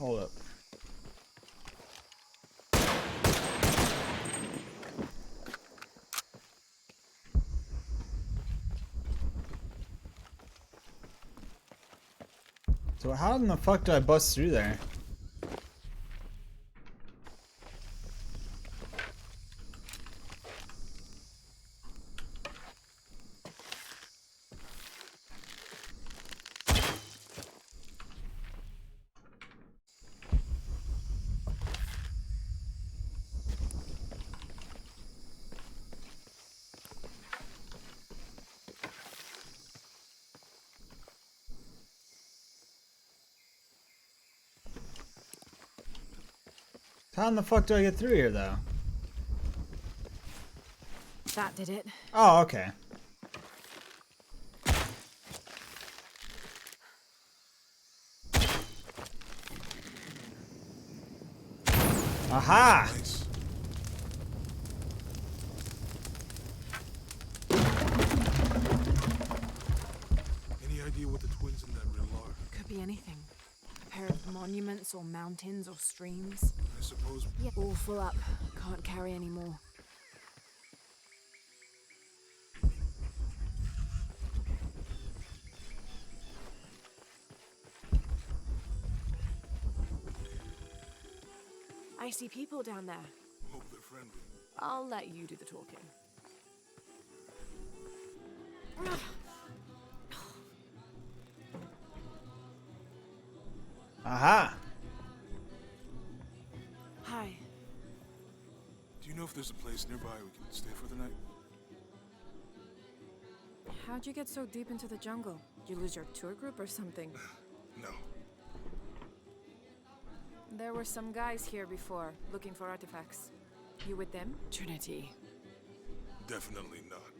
Hold up. So how in the fuck did I bust through there? How in the fuck do I get through here, though? That did it. Oh, okay. Aha! Nice. Any idea what the twins in that rill are? Could be anything. A pair of monuments or mountains or streams. I suppose. Yeah. All full up. Can't carry any more. I see people down there. Hope they're friendly. I'll let you do the talking. Aha! Hi. Do you know if there's a place nearby we can stay for the night? How'd you get so deep into the jungle? You lose your tour group or something? No. There were some guys here before, looking for artifacts. You with them? Trinity. Definitely not.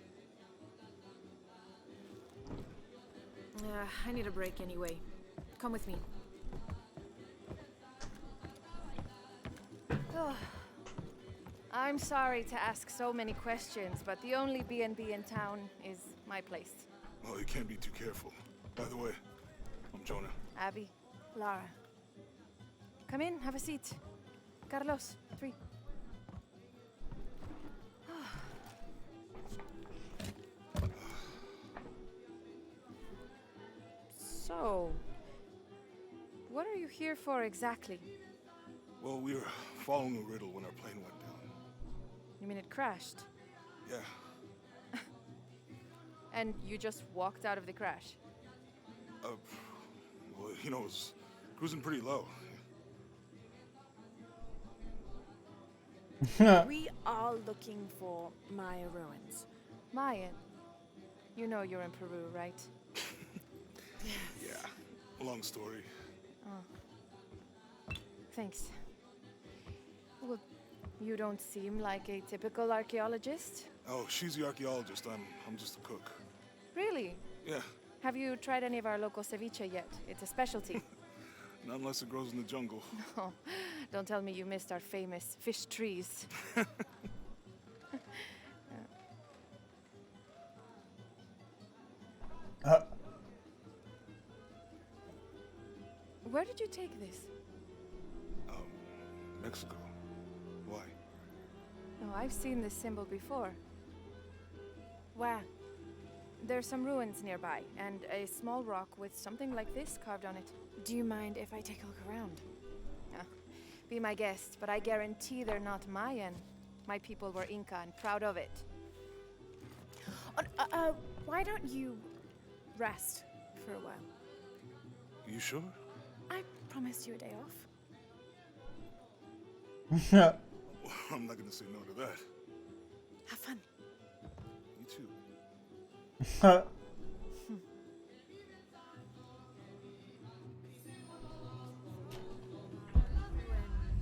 I need a break anyway. Come with me. Oh. I'm sorry to ask so many questions, but the only B&B in town is my place. Well, you can't be too careful. By the way, I'm Jonah. Abby, Lara. Come in, have a seat. Carlos, 3. So, what are you here for exactly? Well, we were following a riddle when our plane went down. You mean it crashed? Yeah. And you just walked out of the crash? Well, you know, it was cruising pretty low. We are looking for Maya ruins. Maya, you know you're in Peru, right? Yeah. Long story. Thanks. Well, you don't seem like a typical archaeologist. Oh, she's the archaeologist. I'm just a cook. Really? Yeah. Have you tried any of our local ceviche yet? It's a specialty. Not unless it grows in the jungle. Oh, don't tell me you missed our famous fish trees. Where did you take this? Mexico. Why? Oh, I've seen this symbol before. Where? There's some ruins nearby, and a small rock with something like this carved on it. Do you mind if I take a look around? Be my guest, but I guarantee they're not Mayan. My people were Inca and proud of it. Why don't you rest for a while? You sure? I promised you a day off. Well, I'm not gonna say no to that. Have fun. You too.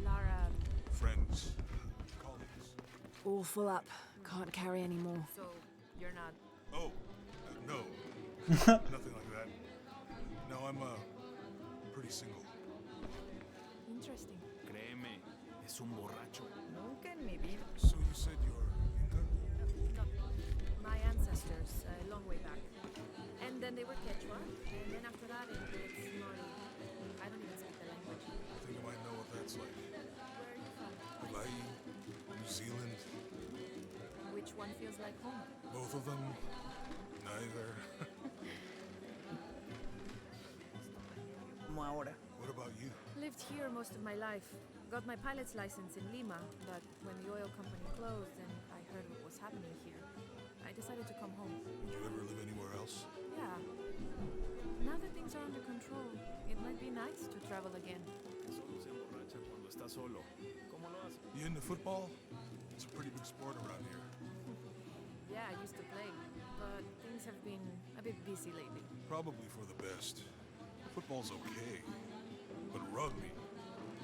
Lara, Friends. Colleagues. all full up. Can't carry any more. So, you're not... Oh, no. Nothing like that. No, I'm, pretty single. Interesting. Créeme, es un borracho. Nunca en mi vida. So you said you're Inca? No, my ancestors, a long way back. And then they were Quechua, and then after that it's Mari. I don't even speak the language. I think one feels like home? Both of them? Neither. What about you? Lived here most of my life. Got my pilot's license in Lima, but when the oil company closed and I heard what was happening here, I decided to come home. Would you ever live anywhere else? Yeah. Now that things are under control, it might be nice to travel again. Solo se emborracha cuando está solo. ¿Cómo lo hace? You into football? It's a pretty big sport around here. Yeah, I used to play, but things have been a bit busy lately. Probably for the best. Football's okay. But rugby,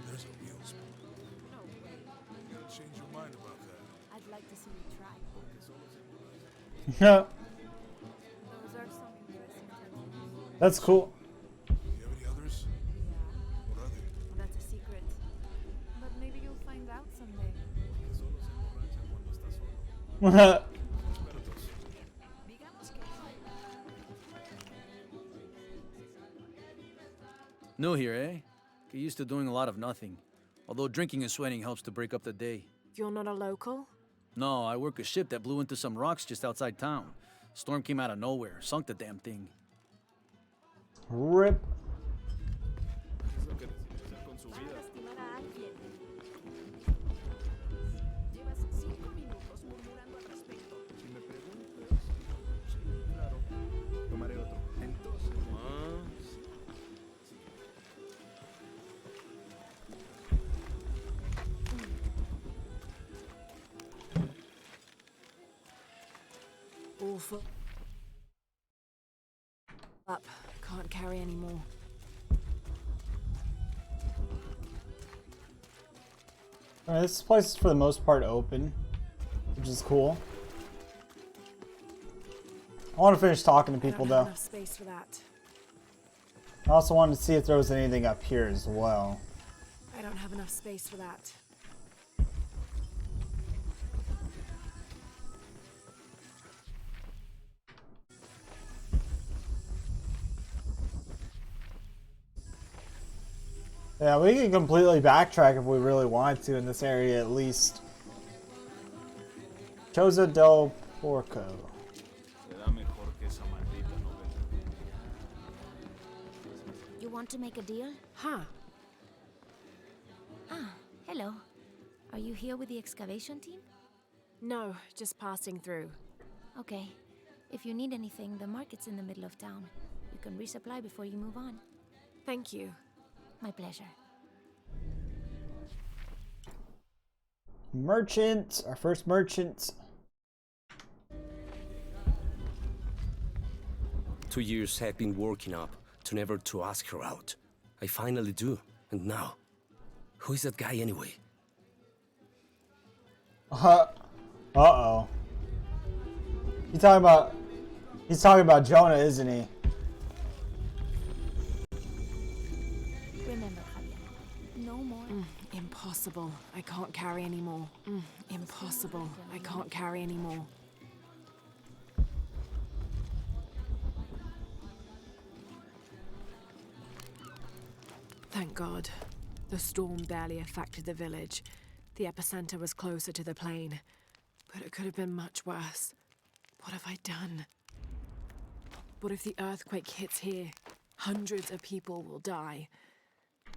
there's a real sport. No way. You gotta change your mind about that. I'd like to see you try. Yeah, Those are some impressive tattoos. that's cool. Do you have any others? Yeah, What are they? that's a secret. But maybe you'll find out someday. Solo se emborracha cuando está solo. Expertos. New here, eh? Get used to doing a lot of nothing. Although drinking and sweating helps to break up the day. You're not a local? No, I work a ship that blew into some rocks just outside town. Storm came out of nowhere, sunk the damn thing. Rip. Es lo que decide hacer con su vida. Lastimar a alguien. Llevas 5 minutos murmurando al respecto. Si me preguntas, sí, claro. Tomaré otro. Entonces, Awful. Up. Can't carry anymore. Alright, this place is for the most part open, which is cool. I want to finish talking to people I don't though. have enough space for that. I also wanted to see if there was anything up here as well. I don't have enough space for that. Yeah, we can completely backtrack if we really wanted to in this area at least. Choza del Porco. se da mejor que esa maldita novela. You want to make a deal? Huh. Ah, hello. Are you here with the excavation team? No, just passing through. Okay. If you need anything, the market's in the middle of town. You can resupply before you move on. Thank you. My pleasure. Merchant, our first merchant. 2 years I've been working up to never to ask her out. I finally do, and now, who is that guy anyway? Uh-oh. He's talking about Jonah, isn't he? Remember, Javier, no more. Impossible. I can't carry anymore. Impossible. I can't carry anymore. Thank God. The storm barely affected the village. The epicenter was closer to the plain. But it could have been much worse. What have I done? What if the earthquake hits here? Hundreds of people will die.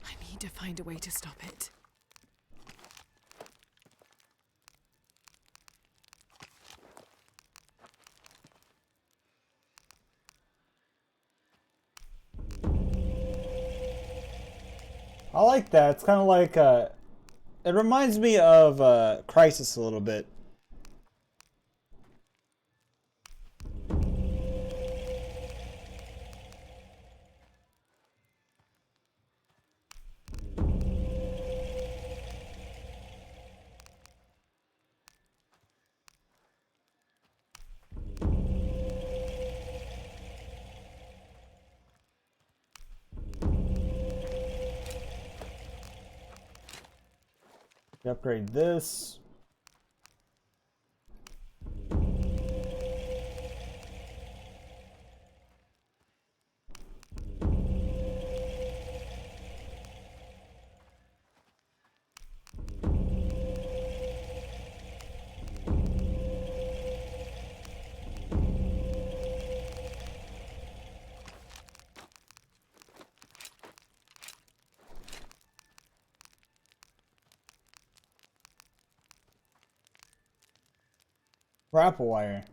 I need to find a way to stop it. I like that. It's kind of like, it reminds me of Crisis a little bit. Upgrade this. Grapple wire.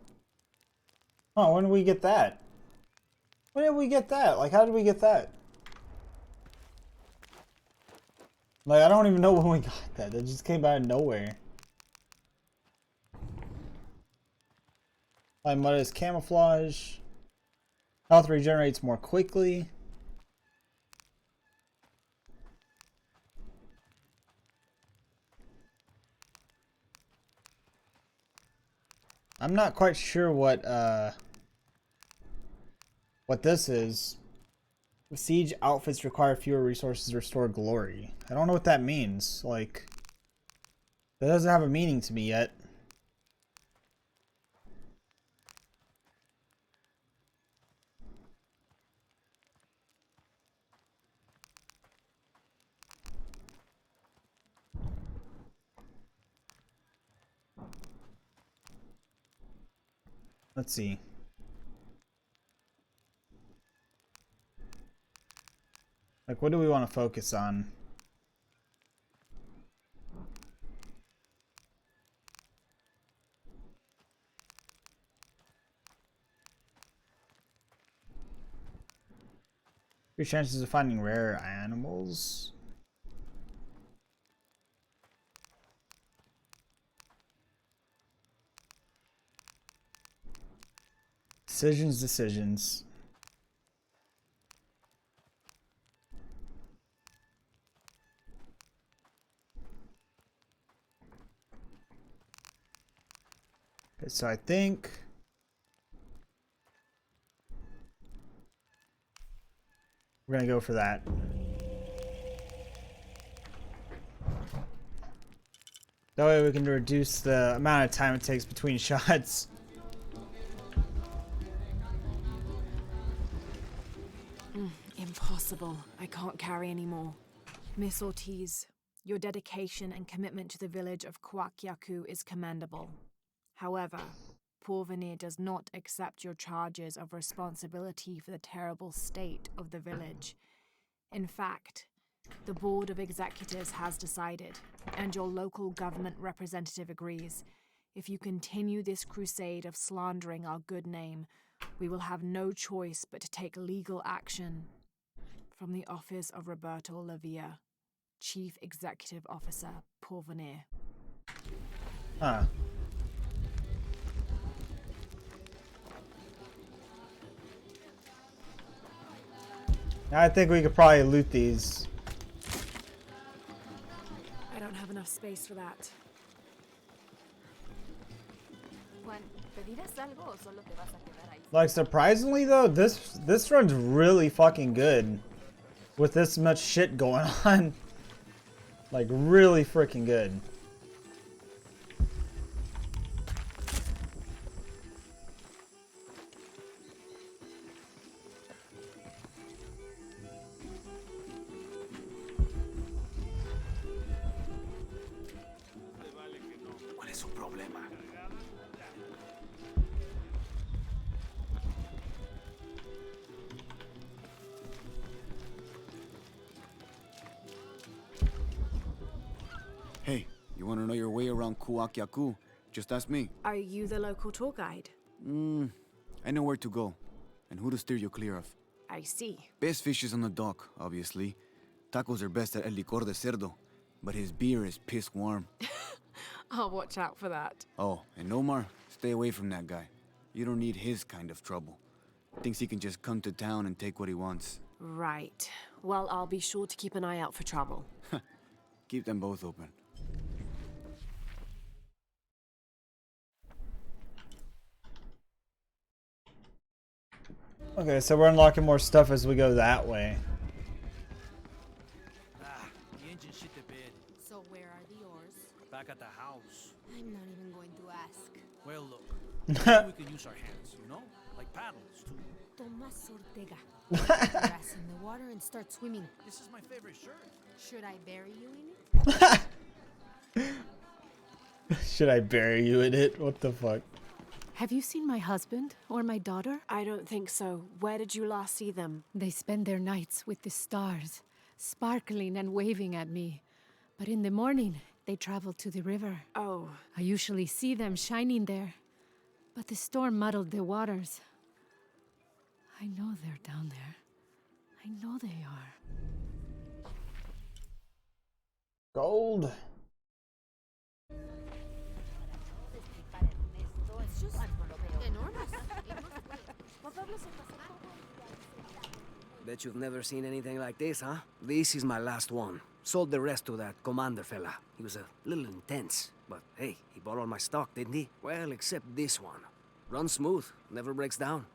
Oh, when did we get that? When did we get that? Like, how did we get that? Like, I don't even know when we got that. That just came out of nowhere. Like, mud is camouflage. Health regenerates more quickly. I'm not quite sure what this is. Siege outfits require fewer resources to restore glory. I don't know what that means. Like, that doesn't have a meaning to me yet. Let's see. Like, what do we want to focus on? Your chances of finding rare animals. Decisions. Okay, so I think we're gonna go for that. That way we can reduce the amount of time it takes between shots. Impossible. I can't carry anymore. Miss Ortiz, your dedication and commitment to the village of Kwakyaku is commendable. However, Porvenir does not accept your charges of responsibility for the terrible state of the village. In fact, the Board of Executors has decided, and your local government representative agrees, if you continue this crusade of slandering our good name, we will have no choice but to take legal action. From the office of Roberto Lavia, Chief Executive Officer, Porvenir. Huh. I think we could probably loot these. I don't have enough space for that. Like, surprisingly though, this run's really fucking good. With this much shit going on. Like, really freaking good. ¿Cuál es su problema? Hey, you want to know your way around Kuakyaku? Just ask me. Are you the local tour guide? I know where to go, and who to steer you clear of. I see. Best fish is on the dock, obviously. Tacos are best at El Licor de Cerdo, but his beer is piss warm. I'll watch out for that. Oh, and Omar, stay away from that guy. You don't need his kind of trouble. Thinks he can just come to town and take what he wants. Right. Well, I'll be sure to keep an eye out for trouble. Keep them both open. Okay, so we're unlocking more stuff as we go that way. The engine shit the bed. So where are the oars? Back at the house. I'm not even going to ask. Well, look. Maybe we could use our hands, you know? Like paddles, too. Tomas Ortega. Put your ass in the water and start swimming. This is my favorite shirt. Should I bury you in it? Should I bury you in it? What the fuck? Have you seen my husband or my daughter? I don't think so. Where did you last see them? They spend their nights with the stars, sparkling and waving at me. But in the morning, they travel to the river. Oh, I usually see them shining there. But the storm muddled the waters. I know they're down there. I know they are. Gold. Bet you've never seen anything like this, huh? This is my last one. Sold the rest to that commander fella. He was a little intense, but hey, he bought all my stock, didn't he? Well, except this one. Runs smooth, never breaks down.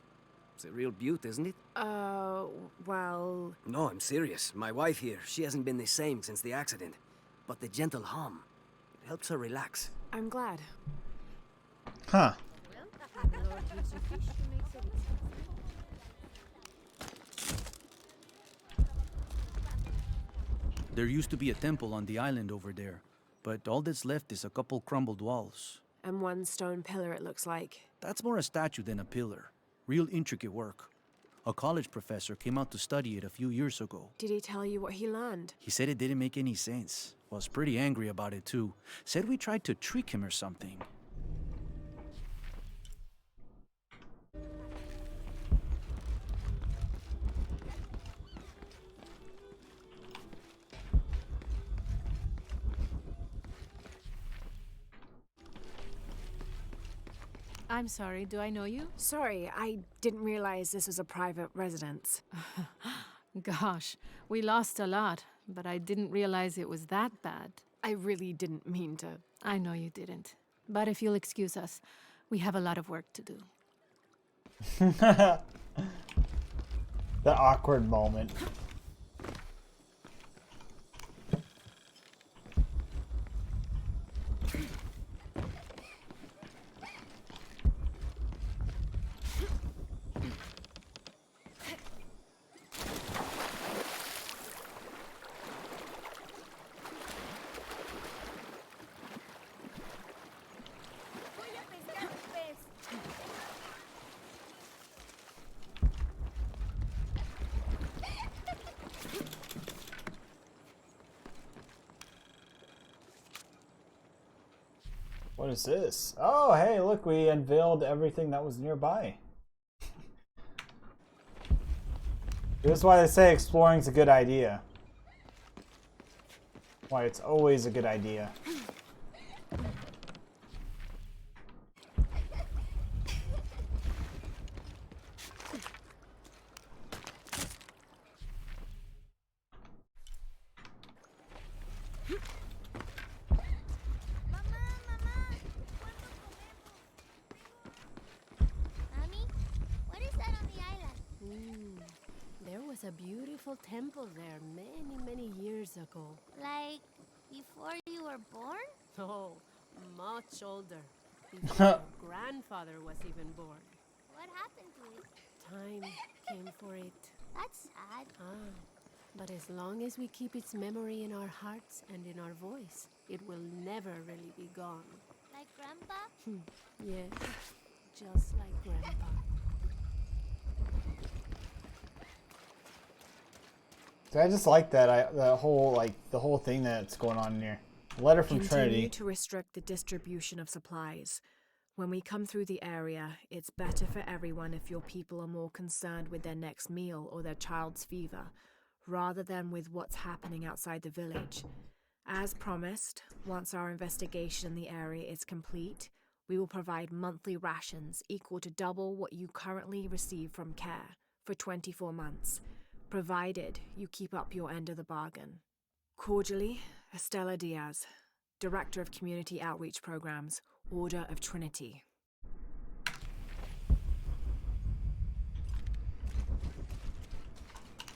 It's a real beaut, isn't it? Well... No, I'm serious. My wife here, she hasn't been the same since the accident. But the gentle hum, it helps her relax. I'm glad. Huh. There used to be a temple on the island over there, but all that's left is a couple crumbled walls. And one stone pillar, it looks like. That's more a statue than a pillar. Real intricate work. A college professor came out to study it a few years ago. Did he tell you what he learned? He said it didn't make any sense. Was pretty angry about it too. Said we tried to trick him or something. I'm sorry, do I know you? Sorry, I didn't realize this was a private residence. Gosh, we lost a lot, but I didn't realize it was that bad. I really didn't mean to. I know you didn't. But if you'll excuse us, we have a lot of work to do. The awkward moment. What is this? Oh, hey, look, we unveiled everything that was nearby. This is why they say exploring's a good idea. Why it's always a good idea. A beautiful temple there many years ago. Like, before you were born? Oh, much older. Before your grandfather was even born. What happened to it? Time came for it. That's sad. But as long as we keep its memory in our hearts and in our voice, it will never really be gone. Like Grandpa? Yes, just like Grandpa. I just like that. The whole thing that's going on here. Letter from Trinity. Continue to restrict the distribution of supplies. When we come through the area, it's better for everyone if your people are more concerned with their next meal or their child's fever, rather than with what's happening outside the village. As promised, once our investigation in the area is complete, we will provide monthly rations equal to double what you currently receive from CARE for 24 months. Provided you keep up your end of the bargain. Cordially, Estella Diaz, Director of Community Outreach Programs, Order of Trinity.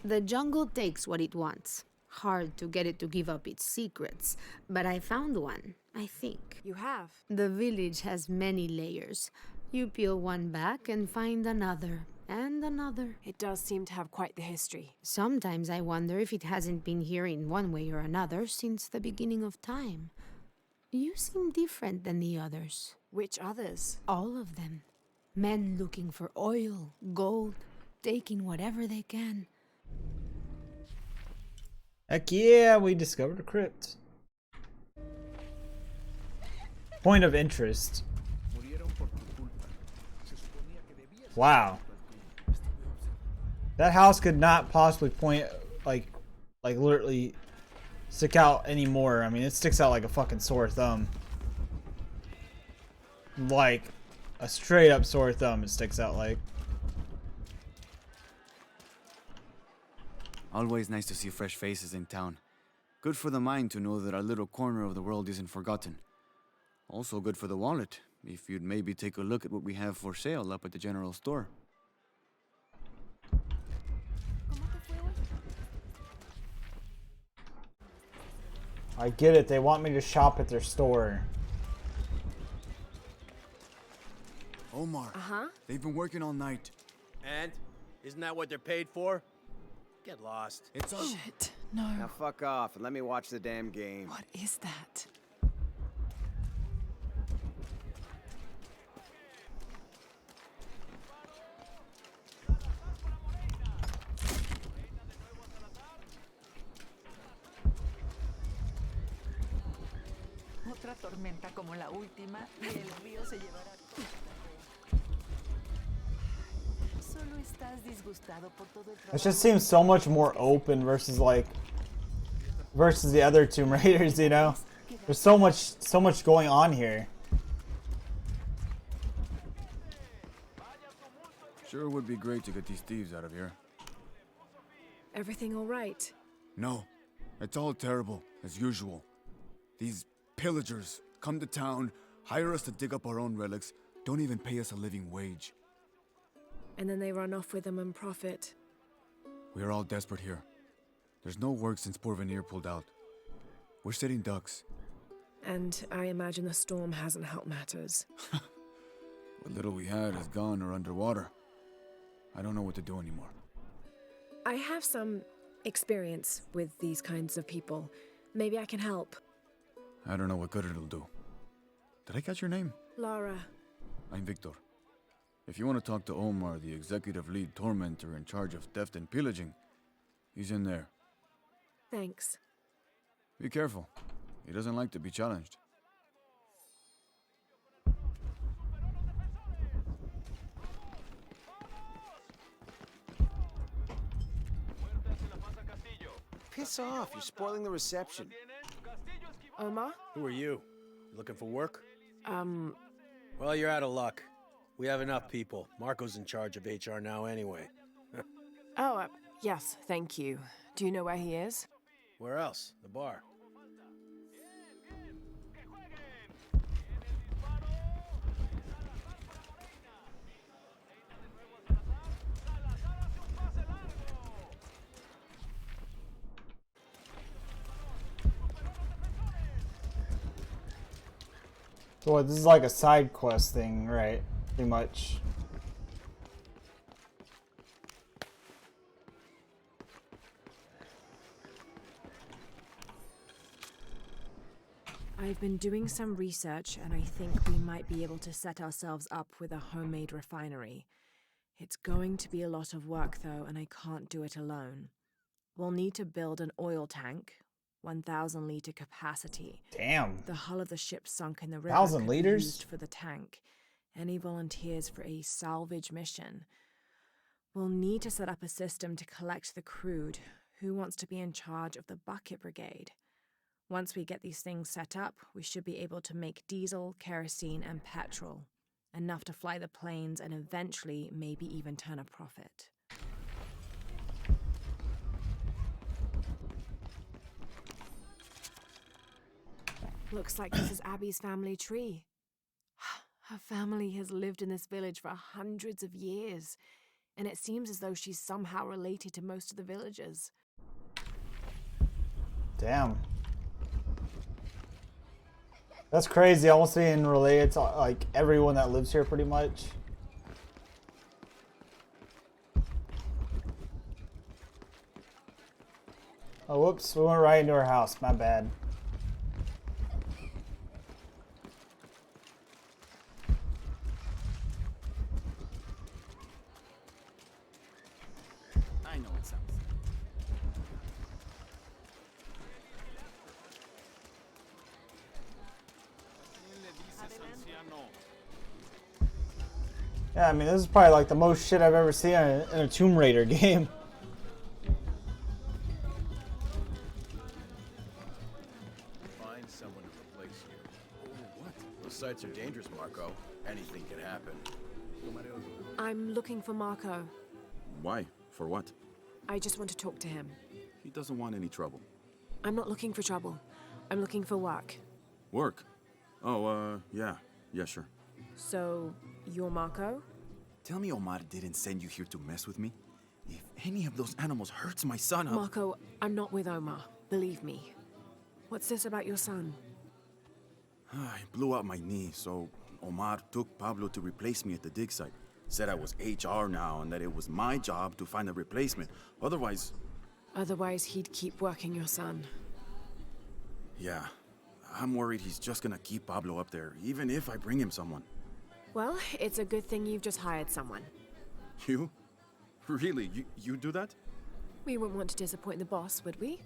The jungle takes what it wants. Hard to get it to give up its secrets, but I found one, I think. You have? The village has many layers. You peel one back and find another. And another. It does seem to have quite the history. Sometimes I wonder if it hasn't been here in one way or another since the beginning of time. You seem different than the others. Which others? All of them. Men looking for oil, gold, taking whatever they can. Heck yeah, we discovered a crypt. Point of interest. Wow. That house could not possibly point, like literally stick out anymore. I mean, it sticks out like a fucking sore thumb. Like a straight up sore thumb it sticks out like. Always nice to see fresh faces in town. Good for the mind to know that our little corner of the world isn't forgotten. Also good for the wallet, if you'd maybe take a look at what we have for sale up at the general store. I get it, they want me to shop at their store. Omar. They've been working all night. And? Isn't that what they're paid for? Get lost. It's all... Shit, no. Now fuck off and let me watch the damn game. What is that? Otra tormenta como la última y el río se llevará. Solo estás disgustado por todo el trabajo. It just seems so much more open versus the other Tomb Raiders, you know? There's so much going on here. Sure would be great to get these thieves out of here. Everything all right? No, it's all terrible, as usual. These pillagers come to town, hire us to dig up our own relics, don't even pay us a living wage. And then they run off with them and profit. We are all desperate here. There's no work since Porvenir pulled out. We're sitting ducks. And I imagine the storm hasn't helped matters. What little we had is gone or underwater. I don't know what to do anymore. I have some experience with these kinds of people. Maybe I can help. I don't know what good it'll do. Did I catch your name? Lara. I'm Victor. If you want to talk to Omar, the executive lead tormentor in charge of theft and pillaging, he's in there. Thanks. Be careful. He doesn't like to be challenged. Piss off, you're spoiling the reception. Omar? Who are you? Looking for work? Well, you're out of luck. We have enough people. Marco's in charge of HR now anyway. Oh, yes, thank you. Do you know where he is? Where else? The bar. So what, this is like a side quest thing, right? Pretty much. I've been doing some research, and I think we might be able to set ourselves up with a homemade refinery. It's going to be a lot of work, though, and I can't do it alone. We'll need to build an oil tank, 1,000-liter capacity. Damn. The hull of the ship sunk in the river 1,000 could be liters? used for the tank. Any volunteers for a salvage mission? We'll need to set up a system to collect the crude. Who wants to be in charge of the bucket brigade? Once we get these things set up, we should be able to make diesel, kerosene, and petrol. Enough to fly the planes and eventually maybe even turn a profit. Looks like this is Abby's family tree. Her family has lived in this village for hundreds of years, and it seems as though she's somehow related to most of the villagers. Damn. That's crazy. Almost being related to like everyone that lives here pretty much. Oh, whoops. We went right into our house. My bad. I know it sounds. Yeah, I mean, this is probably like the most shit I've ever seen in a Tomb Raider game. Find someone to replace you. Oh, what? Those sites are dangerous, Marco. Anything can happen. I'm looking for Marco. Why? For what? I just want to talk to him. He doesn't want any trouble. I'm not looking for trouble. I'm looking for work. Work? Oh, yeah. Yeah, sure. So, you're Marco? Tell me Omar didn't send you here to mess with me? If any of those animals hurts my son, Marco, I'm not with Omar. Believe me. What's this about your son? I blew out my knee, so Omar took Pablo to replace me at the dig site. Said I was HR now and that it was my job to find a replacement. Otherwise... Otherwise, he'd keep working your son. Yeah. I'm worried he's just gonna keep Pablo up there, even if I bring him someone. Well, it's a good thing you've just hired someone. You? Really? You do that? We wouldn't want to disappoint the boss, would we?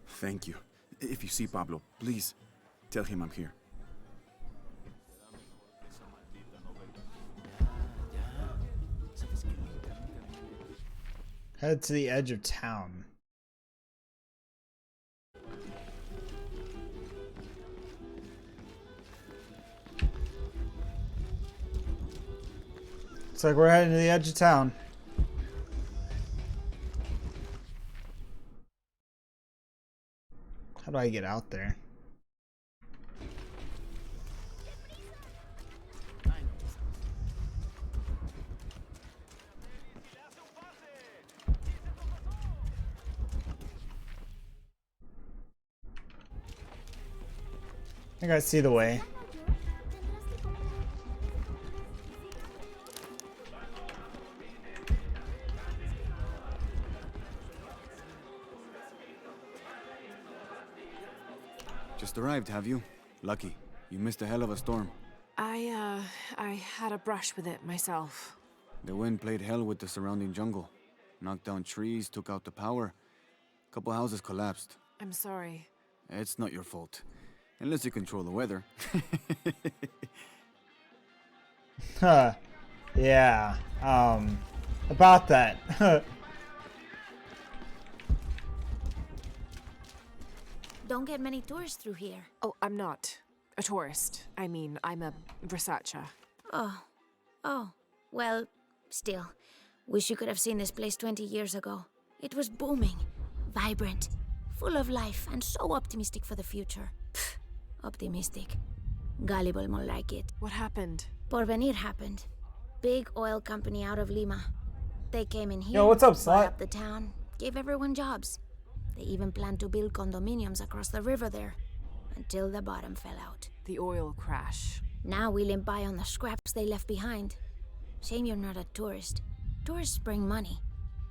Thank you. If you see Pablo, please tell him I'm here. Head to the edge of town. Looks like we're heading to the edge of town. How do I get out there? I think I see the way. Just arrived, have you? Lucky. You missed a hell of a storm. I had a brush with it myself. The wind played hell with the surrounding jungle. Knocked down trees, took out the power. A couple houses collapsed. I'm sorry. It's not your fault. Unless you control the weather. Huh. Yeah. About that. Don't get many tourists through here. Oh, I'm not a tourist. I mean, I'm a researcher. Oh. Well, still. Wish you could have seen this place 20 years ago. It was booming, vibrant, full of life, and so optimistic for the future. Pfft, optimistic. Gullible more like it. What happened? Porvenir happened. Big oil company out of Lima. They came in here, Yo, what's up, bought slut? up the town, gave everyone jobs. They even planned to build condominiums across the river there, until the bottom fell out. The oil crash. Now we limp by on the scraps they left behind. Shame you're not a tourist. Tourists bring money.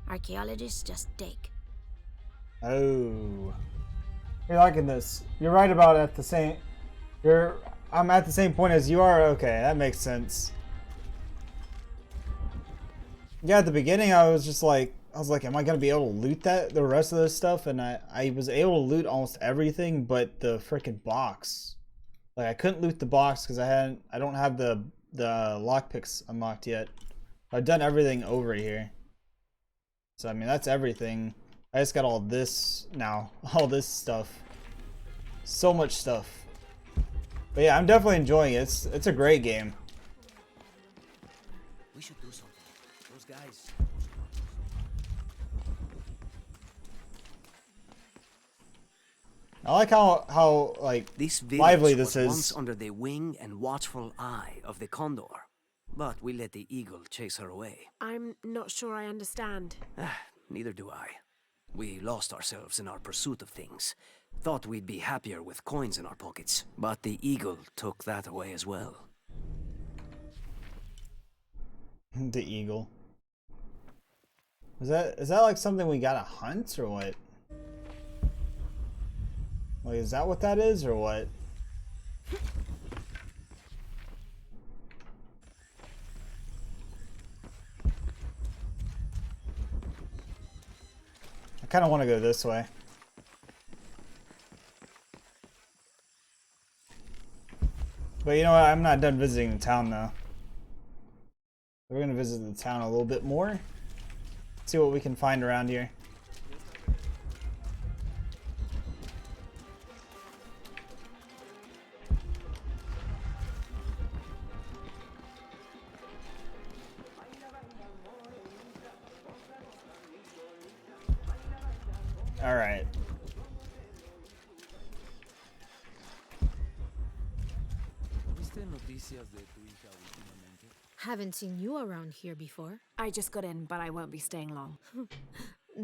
Archaeologists just take. Oh. You're liking this. You're right about at the same... I'm at the same point as you are? Okay, that makes sense. Yeah, at the beginning I was like, am I gonna be able to loot the rest of this stuff? And I was able to loot almost everything but the freaking box. Like I couldn't loot the box because I don't have the lockpicks unlocked yet. I've done everything over here. So I mean that's everything. I just got all this now. All this stuff. So much stuff. But yeah, I'm definitely enjoying it. It's a great game. We should do something. Those guys. I like how like This lively village this was is. once under the wing and watchful eye of the condor, but we let the eagle chase her away. I'm not sure I understand. Neither do I. We lost ourselves in our pursuit of things. Thought we'd be happier with coins in our pockets, but the eagle took that away as well. The eagle. Is that like something we gotta hunt or what? Like, is that what that is or what? I kind of want to go this way. But you know what? I'm not done visiting the town though. We're gonna visit the town a little bit more. See what we can find around here. All right. Haven't seen you around here before. I just got in, but I won't be staying long.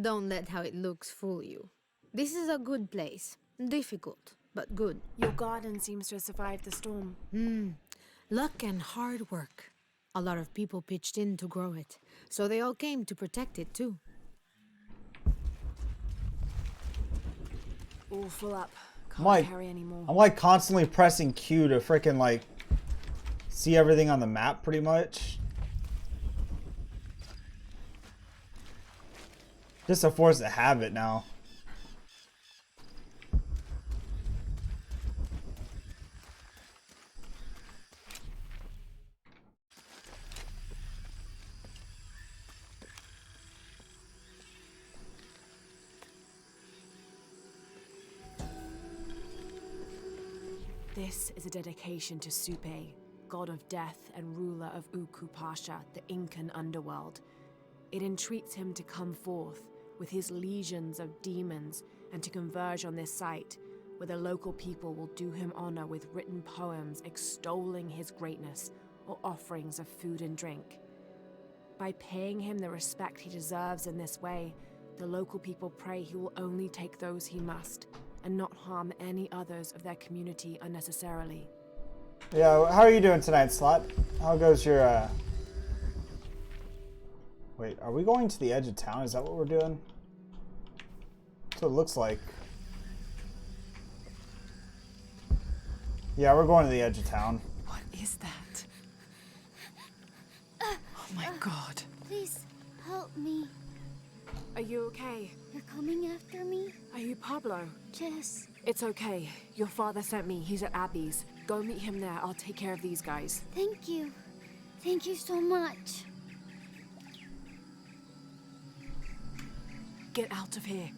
Don't let how it looks fool you. This is a good place. Difficult, but good. Your garden seems to have survived the storm. Luck and hard work. A lot of people pitched in to grow it, so they all came to protect it too. All full up. Can't carry anymore. I'm like constantly pressing Q to freaking like see everything on the map pretty much. Just a force of habit now. This is a dedication to Supe, god of death and ruler of Uku Pasha, the Incan underworld. It entreats him to come forth with his legions of demons and to converge on this site, where the local people will do him honor with written poems extolling his greatness or offerings of food and drink. By paying him the respect he deserves in this way, the local people pray he will only take those he must, and not harm any others of their community unnecessarily. Yeah, how are you doing tonight, Slot? How goes your, Wait, are we going to the edge of town? Is that what we're doing? That's what it looks like. Yeah, we're going to the edge of town. What is that? Oh my god. Please, help me. Are you okay? You're coming after me? Are you Pablo? Yes. It's okay. Your father sent me. He's at Abby's. Go meet him there. I'll take care of these guys. Thank you. Thank you so much. Get out of here.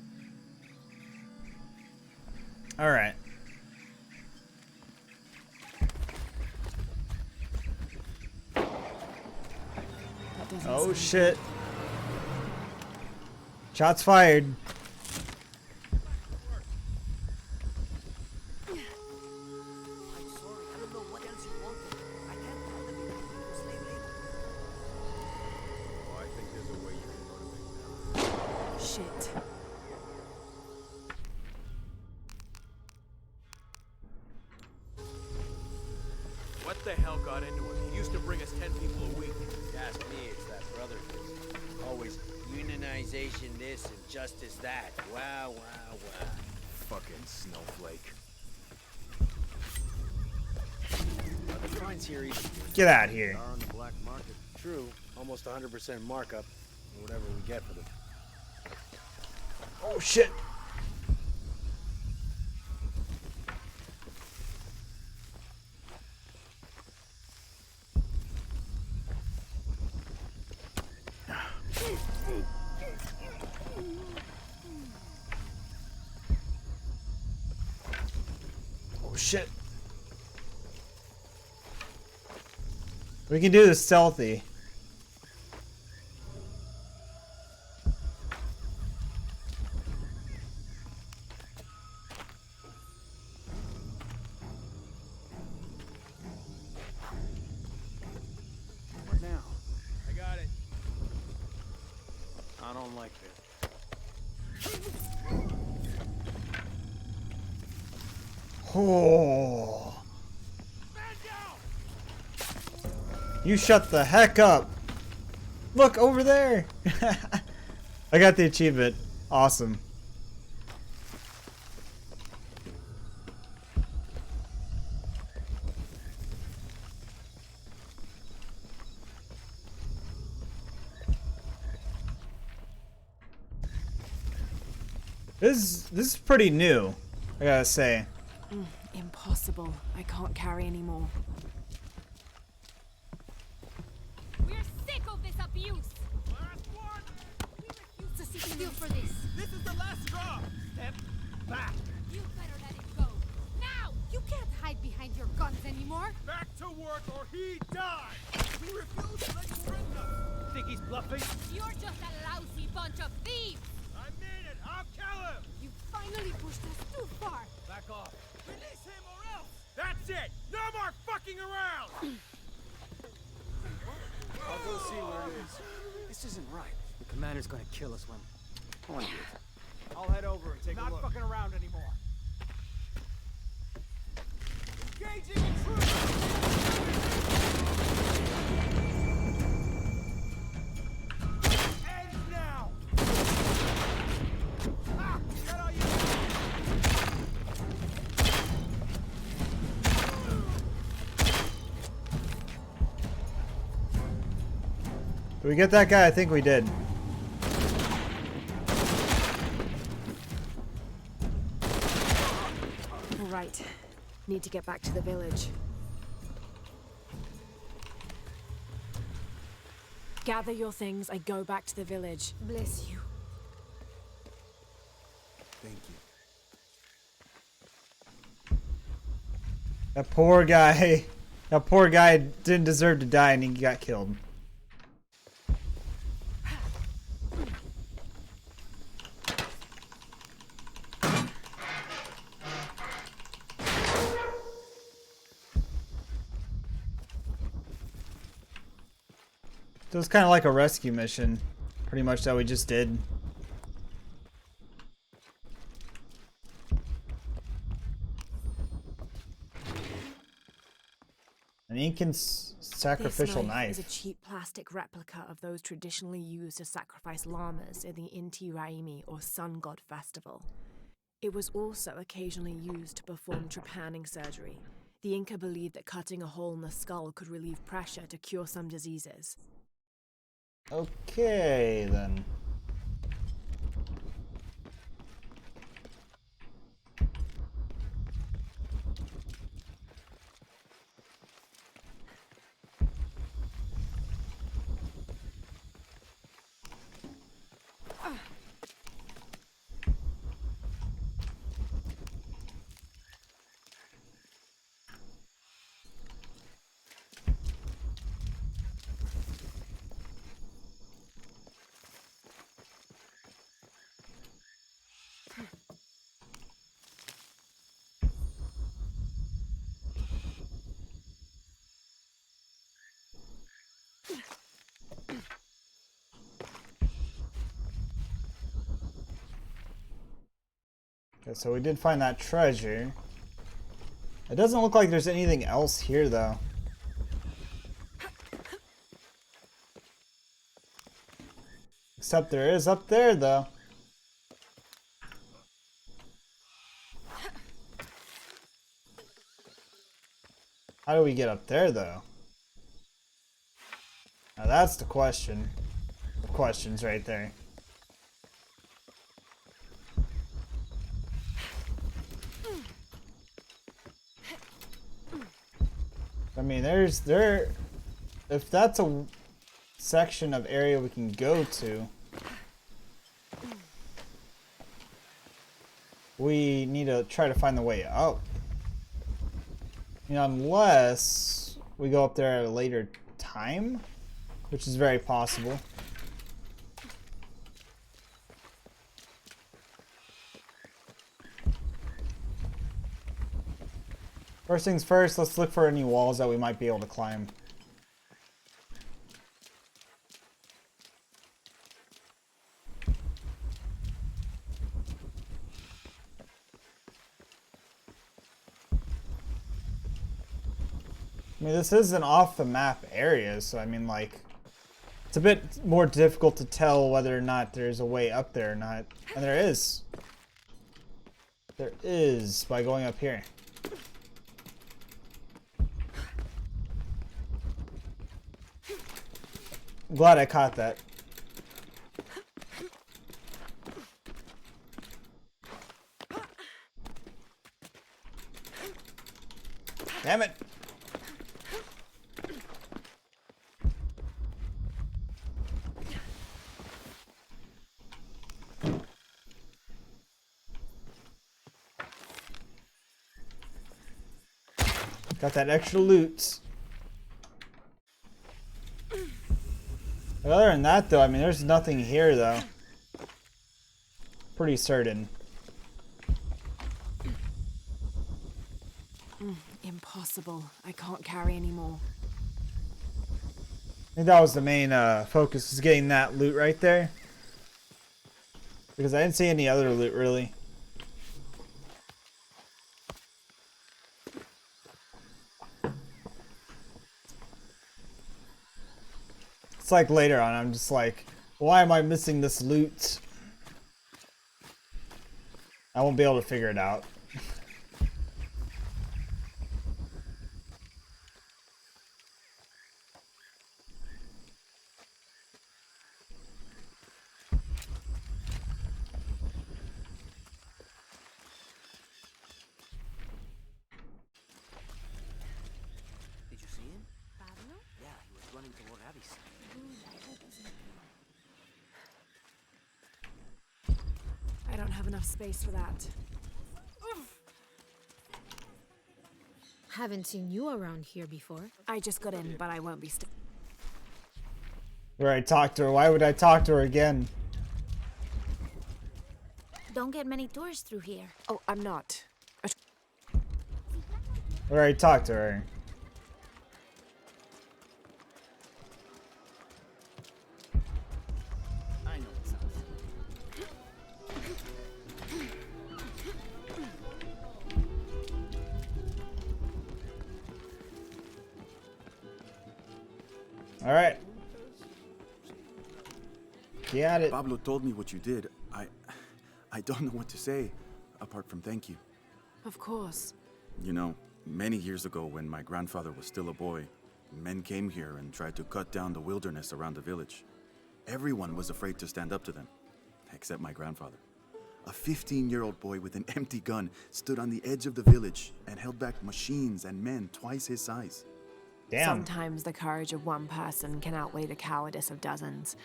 All right. Oh shit. Shots fired. Shit. What the hell got into him? He used to bring us 10 people a week. Ask me, it's that brother of his. Always unionization this and justice that. Wow, wow, wow. Fucking snowflake. The fines here even Get out of here. are on the black market. True, almost 100% markup on whatever we get for them. Oh shit. Oh shit. We can do this stealthy. What now? I got it. I don't like this. Oh. You shut the heck up. Look over there. I got the achievement. Awesome. This is pretty new, I gotta say. Impossible. I can't carry anymore. We're sick refuse. Last one! We refuse to sit still for this. This is the last straw! Step back! You better let it go. Now! You can't hide behind your guns anymore. Back to work or he dies! We refuse to let you threaten us! Think he's bluffing? You're just a lousy bunch of thieves. I mean it! I'll kill him! You finally pushed us too far. Back off. Release him or else! That's it! No more fucking around! I'll go see where it is. This isn't right. The commander's gonna kill us when... I'll head over and take a Not look. fucking around anymore. Engaging intruder! End now! Ah! Get all you... Did we get that guy? I think we did. All right. Need to get back to the village. Gather your things. I go back to the village. Bless you. Thank you. That poor guy. That poor guy didn't deserve to die and he got killed. So it's kind of like a rescue mission, pretty much, that we just did. An Incan sacrificial This knife. is a cheap plastic replica of those traditionally used to sacrifice llamas in the Inti Raymi or Sun God Festival. It was also occasionally used to perform trepanning surgery. The Inca believed that cutting a hole in the skull could relieve pressure to cure some diseases. Okay, then. Okay, so we did find that treasure. It doesn't look like there's anything else here, though. Except there is up there, though. How do we get up there, though? Now that's the question. The question's right there. I mean, if that's a section of area we can go to, we need to try to find the way up. You know, unless we go up there at a later time, which is very possible. First things first, let's look for any walls that we might be able to climb. I mean, this is an off-the-map area, so I mean, like, it's a bit more difficult to tell whether or not there's a way up there or not. And there is. There is, by going up here. I'm glad I caught that. Damn it! Got that extra loot. Other than that, though, I mean, there's nothing here, though. Pretty certain. Impossible. I can't carry anymore. I think that was the main focus, is getting that loot right there. Because I didn't see any other loot, really. It's like later on, I'm just like, why am I missing this loot? I won't be able to figure it out. Did you see him? Pablo? Yeah, he was running toward Abby's. I don't have enough space for that. Haven't seen you around here before. I just got in, but I won't be Where I talked to her. Why would I talk to her again? Don't get many tourists through here. Oh, I'm not. Where I talked to her. I know this house. All right. Got it. Pablo told me what you did. I don't know what to say, apart from thank you. Of course. You know, many years ago when my grandfather was still a boy, men came here and tried to cut down the wilderness around the village. Everyone was afraid to stand up to them, except my grandfather. A 15-year-old boy with an empty gun stood on the edge of the village and held back machines and men twice his size. Damn. Sometimes the courage of one person can outweigh the cowardice of dozens.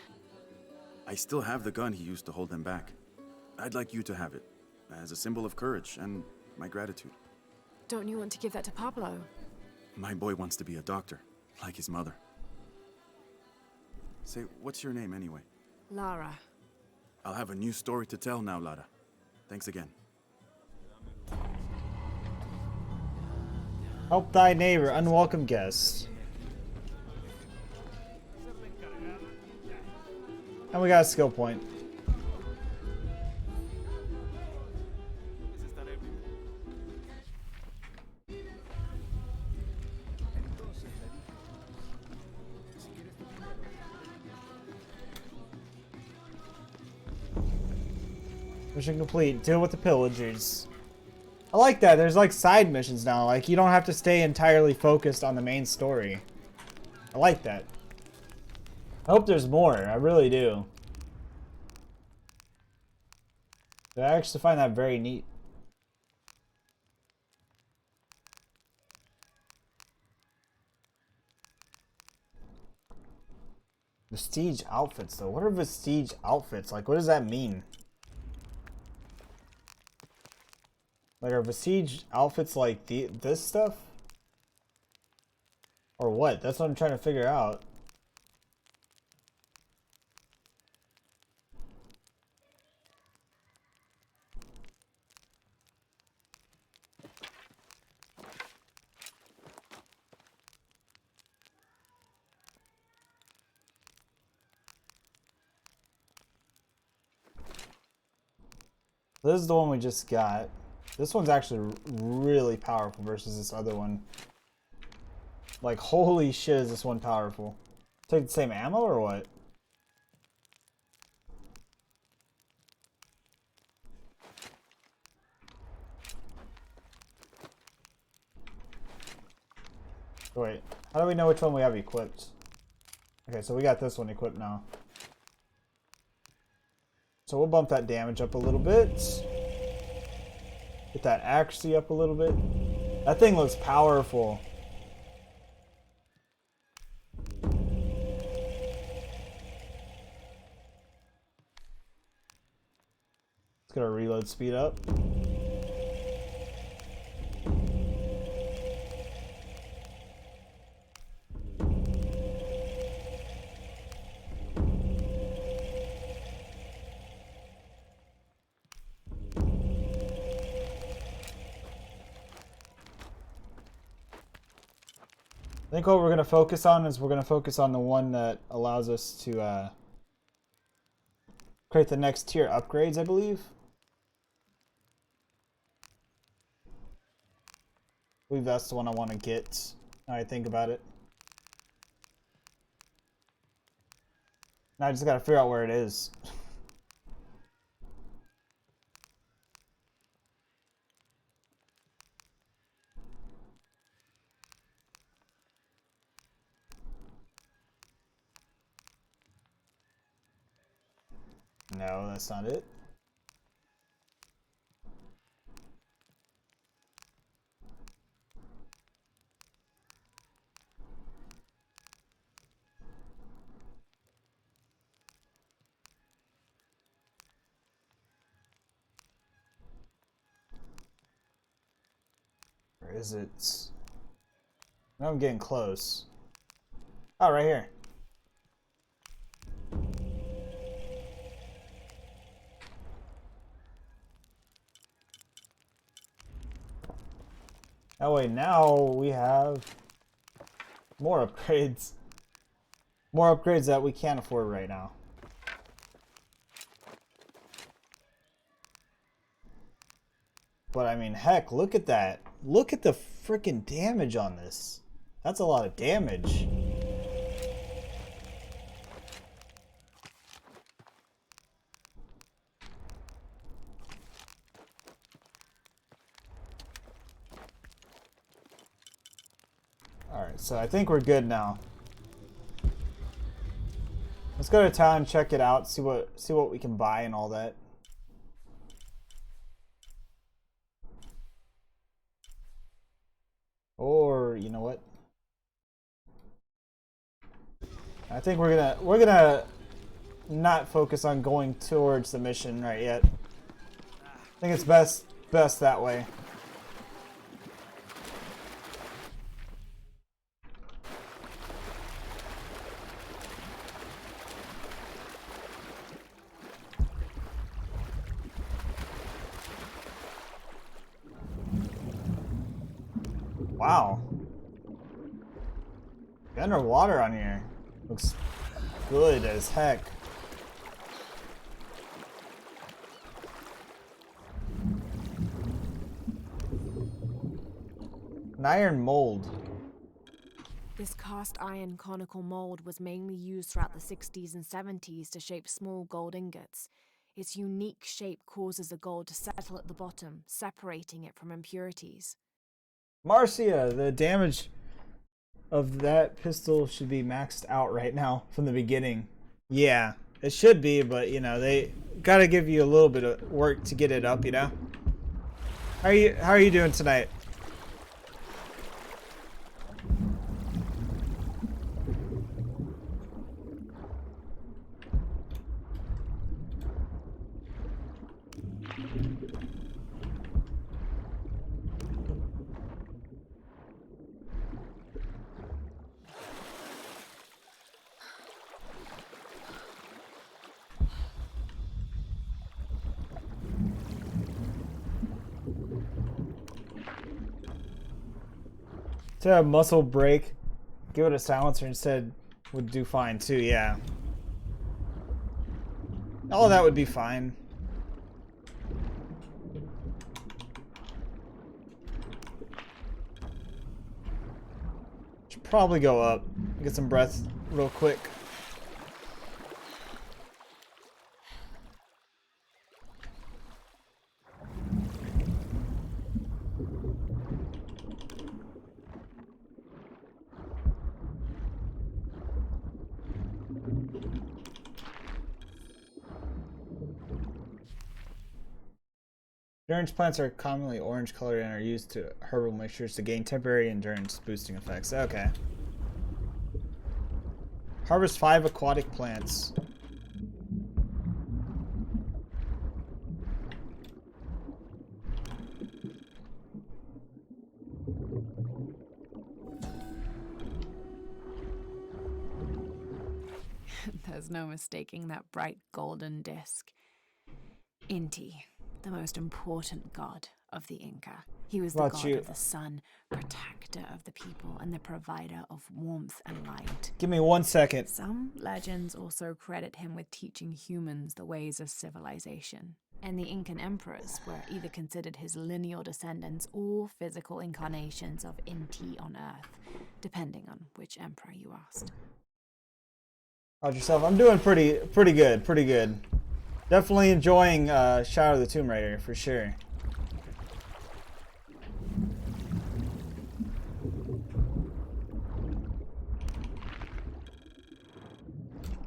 I still have the gun he used to hold them back. I'd like you to have it, as a symbol of courage and my gratitude. Don't you want to give that to Pablo? My boy wants to be a doctor, like his mother. Say, what's your name anyway? Lara. I'll have a new story to tell now, Lara. Thanks again. Help thy neighbor, unwelcome guest. And we got a skill point. Mission complete. Deal with the pillagers. I like that. There's like side missions now. Like you don't have to stay entirely focused on the main story. I like that. I hope there's more. I really do. I actually find that very neat. Vestige outfits though. What are vestige outfits? Like what does that mean? Like are vestige outfits like this stuff? Or what? That's what I'm trying to figure out. This is the one we just got. This one's actually really powerful versus this other one. Like, holy shit, is this one powerful. Take the same ammo or what? Wait, how do we know which one we have equipped? Okay, so we got this one equipped now. So we'll bump that damage up a little bit. Get that accuracy up a little bit. That thing looks powerful. Let's get our reload speed up. I think what we're going to focus on is we're going to focus on the one that allows us to create the next tier upgrades, I believe. I believe that's the one I want to get. Now I think about it. Now I just got to figure out where it is. No, that's not it. Where is it? Now I'm getting close. Oh, right here. That way now we have more upgrades. More upgrades that we can't afford right now. But I mean, heck, look at that. Look at the freaking damage on this. That's a lot of damage. Alright, so I think we're good now. Let's go to town, check it out, see what we can buy and all that. Or, you know what? I think we're gonna not focus on going towards the mission right yet. I think it's best that way. Wow. The underwater on here looks good as heck. An iron mold. This cast iron conical mold was mainly used throughout the 60s and 70s to shape small gold ingots. Its unique shape causes the gold to settle at the bottom, separating it from impurities. Marcia, the damage of that pistol should be maxed out right now from the beginning. Yeah, it should be, but you know, they gotta give you a little bit of work to get it up, you know? How are you doing tonight? To a muscle break, give it a silencer instead would do fine too, yeah. All that would be fine. Should probably go up, get some breath real quick. Endurance plants are commonly orange colored and are used to herbal mixtures to gain temporary endurance boosting effects. Okay. Harvest 5 aquatic plants. There's no mistaking that bright golden disc. Inti, the most important god of the Inca. He was What the about god you? of the sun, protector of the people, and the provider of warmth and light. Give me 1 second. Some legends also credit him with teaching humans the ways of civilization. And the Incan emperors were either considered his lineal descendants or physical incarnations of Inti on Earth, depending on which emperor you asked. How's yourself? I'm doing pretty good. Definitely enjoying Shadow of the Tomb Raider for sure.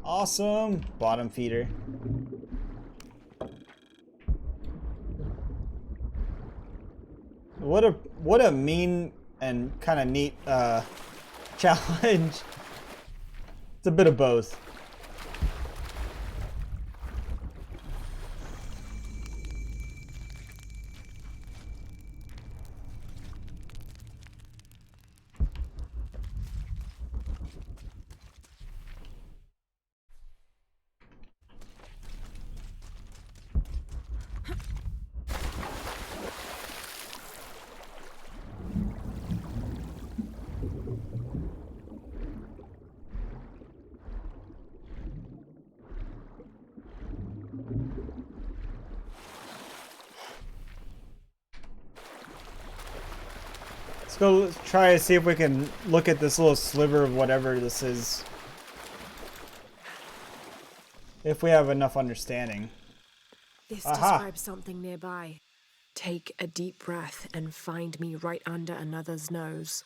Awesome bottom feeder. What a mean and kind of neat challenge. It's a bit of both. Let's try to see if we can look at this little sliver of whatever this is. If we have enough understanding. This Aha! describes something nearby. Take a deep breath and find me right under another's nose.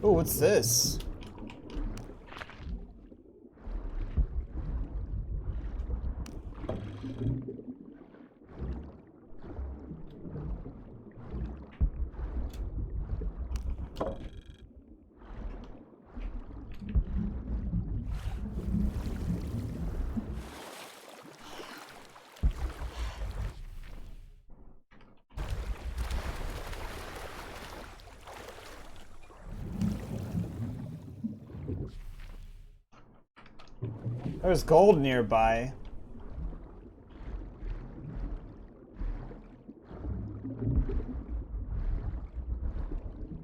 Oh, what's this? There's gold nearby.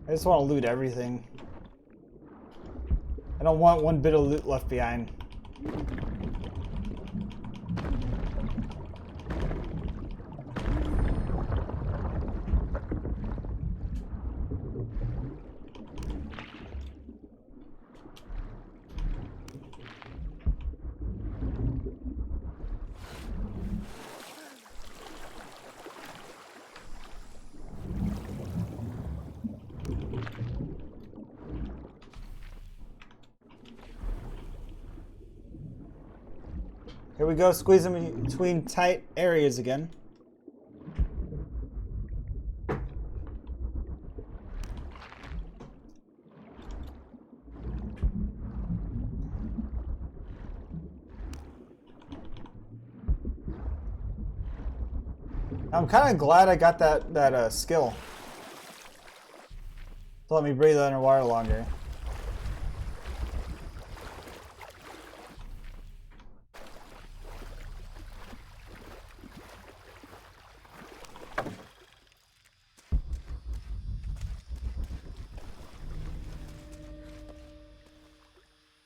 I just want to loot everything. I don't want one bit of loot left behind. Here we go, squeezing between tight areas again. I'm kind of glad I got that skill to let me breathe underwater longer.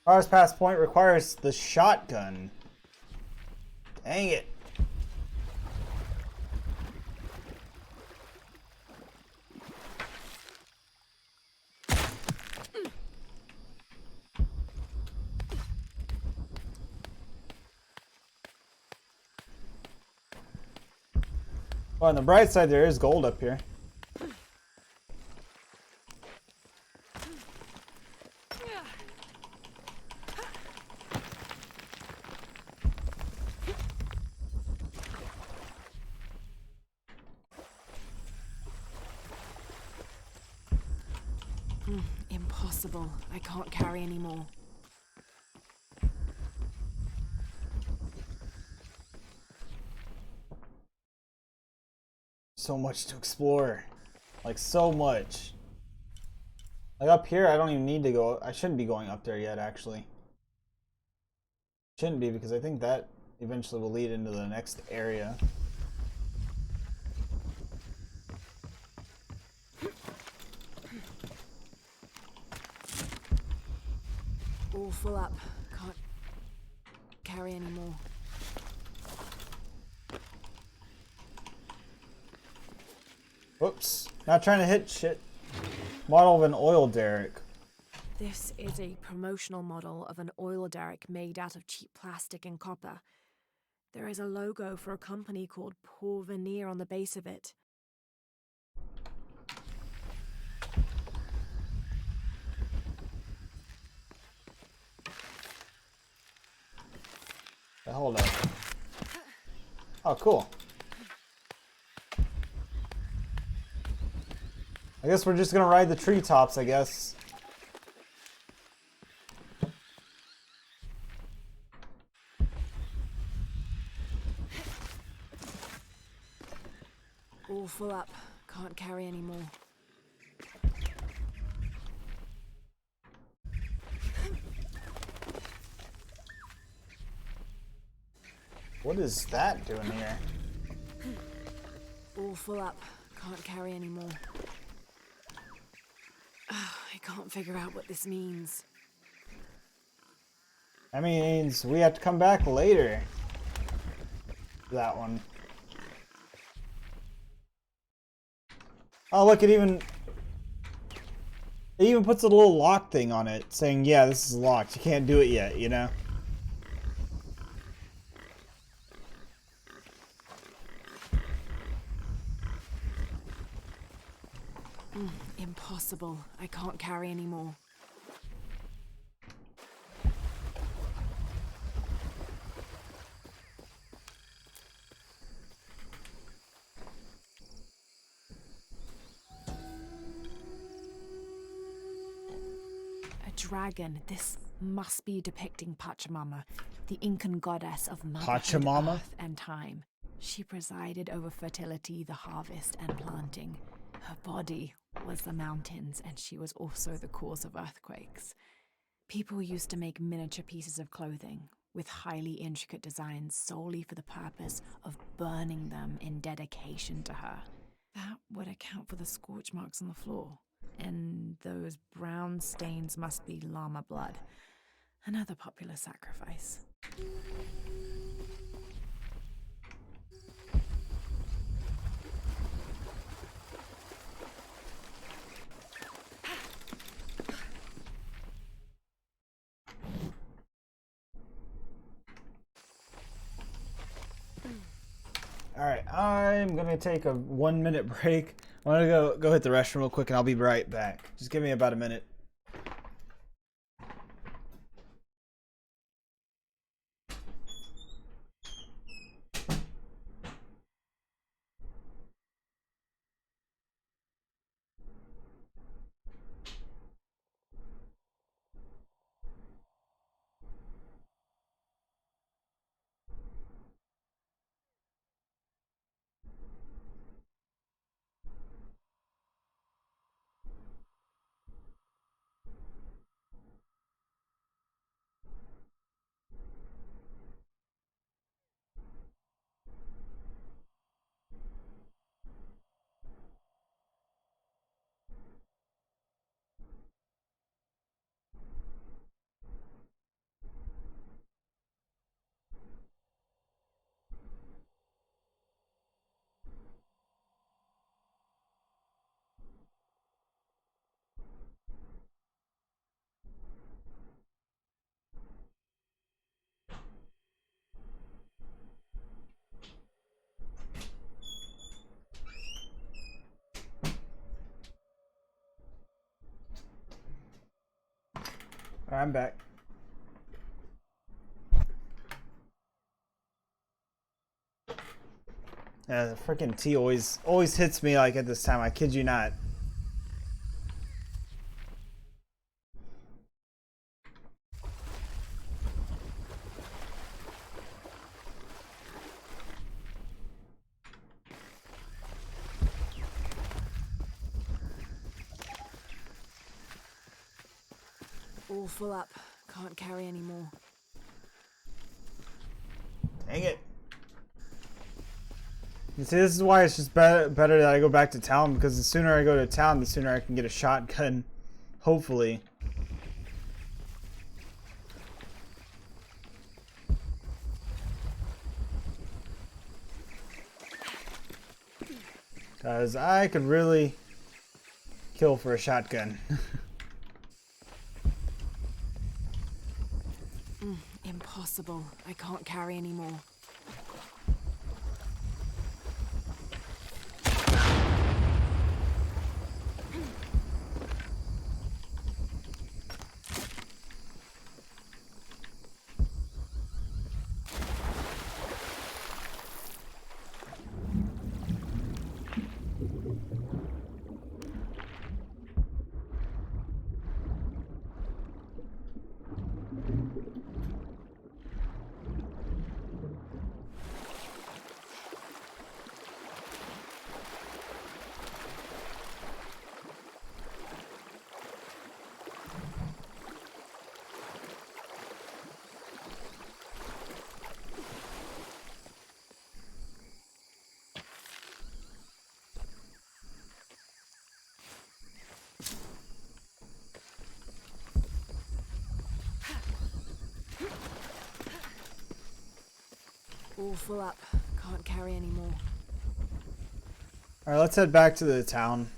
Ours pass point requires the shotgun. Dang it. Well, on the bright side, there is gold up here. Impossible. I can't carry anymore. So much to explore. Like, so much. Like, up here, I don't even need to go. I shouldn't be going up there yet, actually. Shouldn't be, because I think that eventually will lead into the next area. All full up. Can't carry any more. Whoops. Not trying to hit shit. Model of an oil derrick. This is a promotional model of an oil derrick made out of cheap plastic and copper. There is a logo for a company called Porvenir on the base of it. Hold up. Oh, cool. I guess we're just gonna ride the treetops, I guess. All full up. Can't carry any more. What is that doing here? All full up. Can't carry any more. I can't figure out what this means. That means we have to come back later. That one. Oh, look, it even puts a little lock thing on it saying, yeah, this is locked. You can't do it yet, you know? Impossible. I can't carry any more. A dragon. This must be depicting Pachamama, the Incan goddess of motherhood, Pachamama? earth, and time. She presided over fertility, the harvest, and planting. Her body was the mountains, and she was also the cause of earthquakes. People used to make miniature pieces of clothing with highly intricate designs solely for the purpose of burning them in dedication to her. That would account for the scorch marks on the floor. And those brown stains must be llama blood, another popular sacrifice. Alright, I'm gonna take a 1 minute break. I'm gonna go hit the restroom real quick and I'll be right back. Just give me about a minute. Alright, I'm back. Yeah, the freaking tea always hits me like at this time. I kid you not. All full up. Can't carry any more. Dang it. You see, this is why it's just better that I go back to town, because the sooner I go to town, the sooner I can get a shotgun. Hopefully. Because I could really kill for a shotgun. Impossible. I can't carry any more. All full up. Can't carry any more. Alright, let's head back to the town.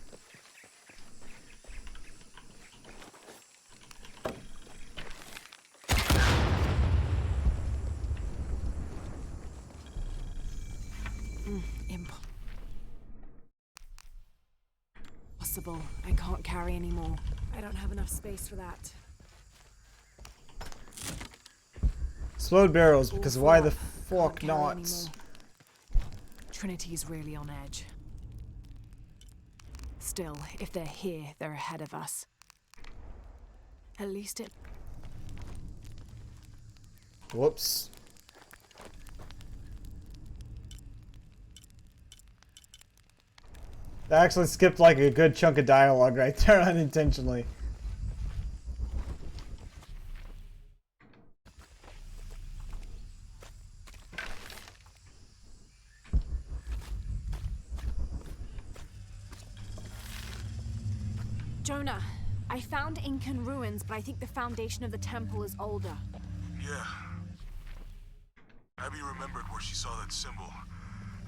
Impossible. I can't carry any more. I don't have enough space for that. Explode barrels, because why the fuck not? Trinity's really on edge. Still, if they're here, they're ahead of us. At least it... Whoops. I actually skipped like a good chunk of dialogue right there unintentionally. Jonah, I found Incan ruins, but I think the foundation of the temple is older. Yeah. Abby remembered where she saw that symbol.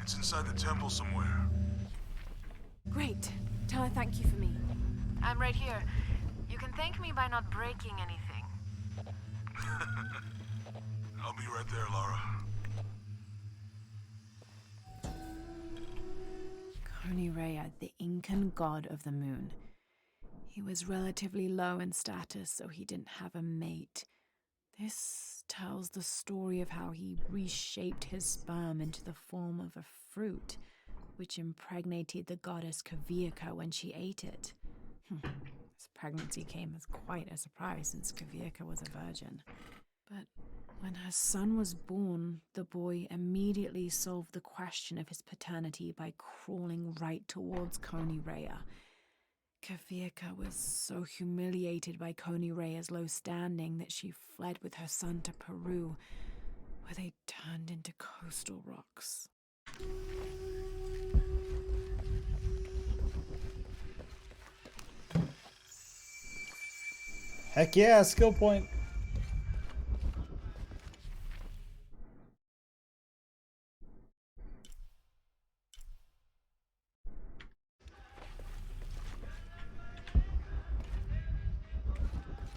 It's inside the temple somewhere. Great. Tell her thank you for me. I'm right here. You can thank me by not breaking anything. I'll be right there, Lara. Konirea, the Incan god of the moon. He was relatively low in status, so he didn't have a mate. This tells the story of how he reshaped his sperm into the form of a fruit, which impregnated the goddess Kavika when she ate it. His pregnancy came as quite a surprise since Kavika was a virgin. But when her son was born, the boy immediately solved the question of his paternity by crawling right towards Konirea. Kavika was so humiliated by Konirea's low standing that she fled with her son to Peru, where they turned into coastal rocks. Heck yeah, skill point.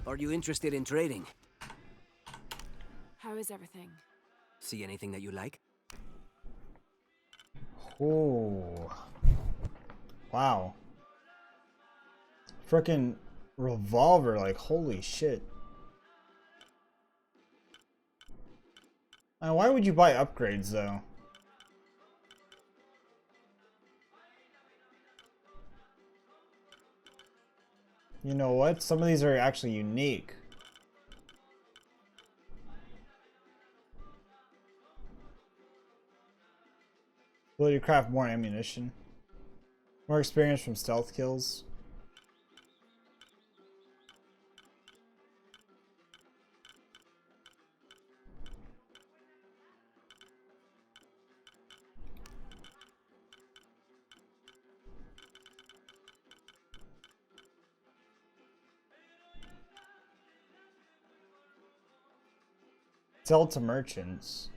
Are you interested in trading? How is everything? See anything that you like? Oh. Wow. Frickin' revolver, like holy shit. Why would you buy upgrades though? You know what? Some of these are actually unique. Will you craft more ammunition? More experience from stealth kills? Sell to merchants.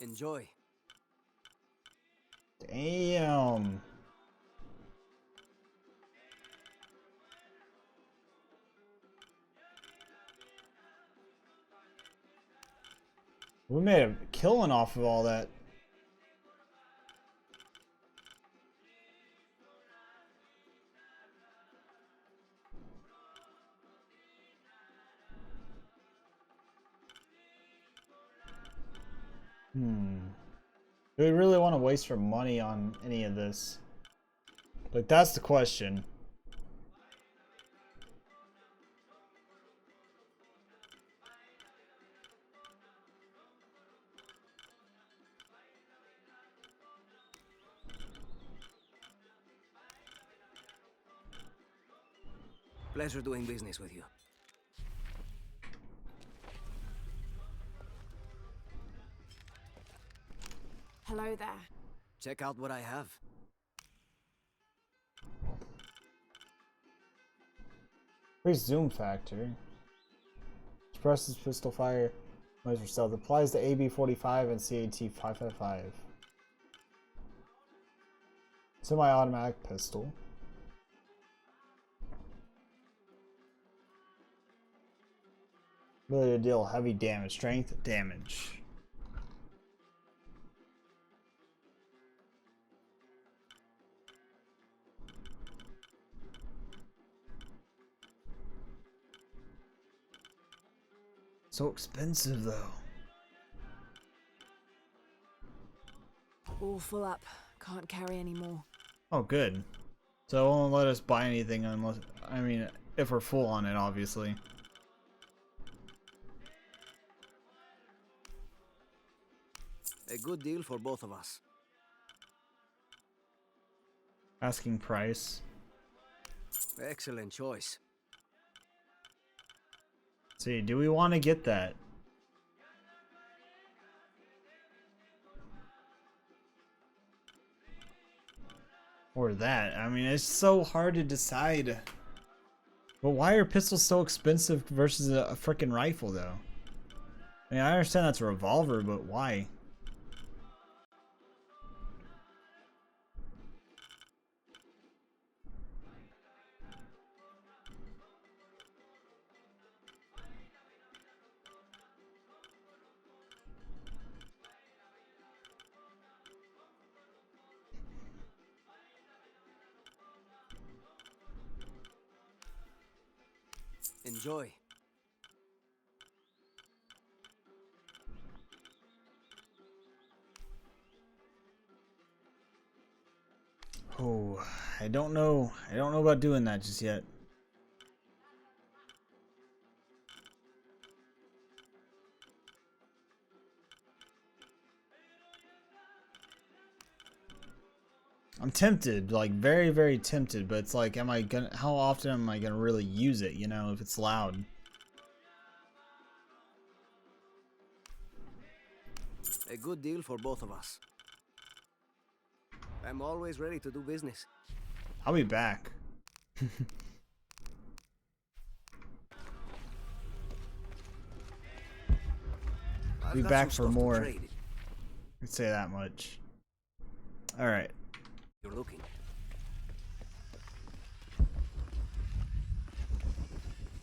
Enjoy. Damn. We made a killing off of all that. Do we really want to waste our money on any of this? Like, that's the question. Pleasure doing business with you. Hello there. Check out what I have. Increase zoom factor. Suppresses pistol fire. Noise for stealth. Applies to AB-45 and CAT-555. Semi-automatic pistol. Ability to deal heavy damage. Strength damage. So expensive though. All full up. Can't carry any more. Oh, good. So it won't let us buy anything unless, I mean, if we're full on it, obviously. A good deal for both of us. Asking price. Excellent choice. See, do we want to get that? Or that? I mean, it's so hard to decide. But why are pistols so expensive versus a frickin' rifle, though? I mean, I understand that's a revolver, but why? Enjoy. Oh, I don't know. I don't know about doing that just yet. I'm tempted, like very, very tempted, but it's like, am I gonna, how often am I gonna really use it, you know, if it's loud? A good deal for both of us. I'm always ready to do business. I'll be back. Be back for more. I'd say that much. All right. You're looking.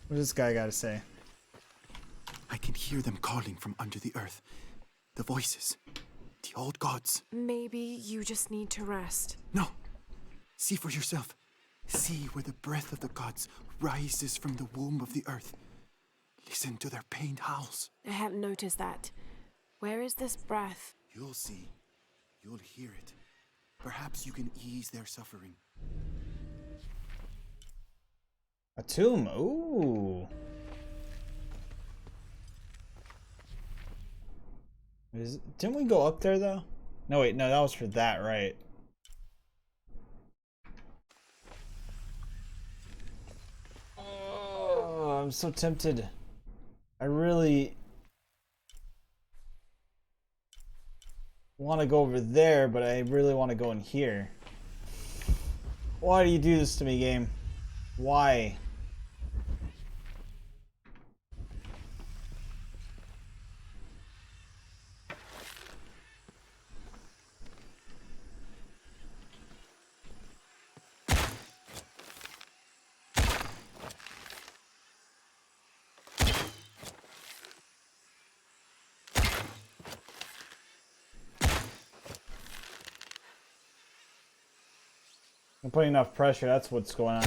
What does this guy got to say? I can hear them calling from under the earth. The voices. The old gods. Maybe you just need to rest. No. See for yourself. See where the breath of the gods rises from the womb of the earth. Listen to their pained howls. I hadn't noticed that. Where is this breath? You'll see. You'll hear it. Perhaps you can ease their suffering. A tomb. Ooh. Didn't we go up there though? No, wait, no, that was for that, right? Oh, I'm so tempted. I really want to go over there, but I really want to go in here. Why do you do this to me, game? Why? I'm putting enough pressure, that's what's going on.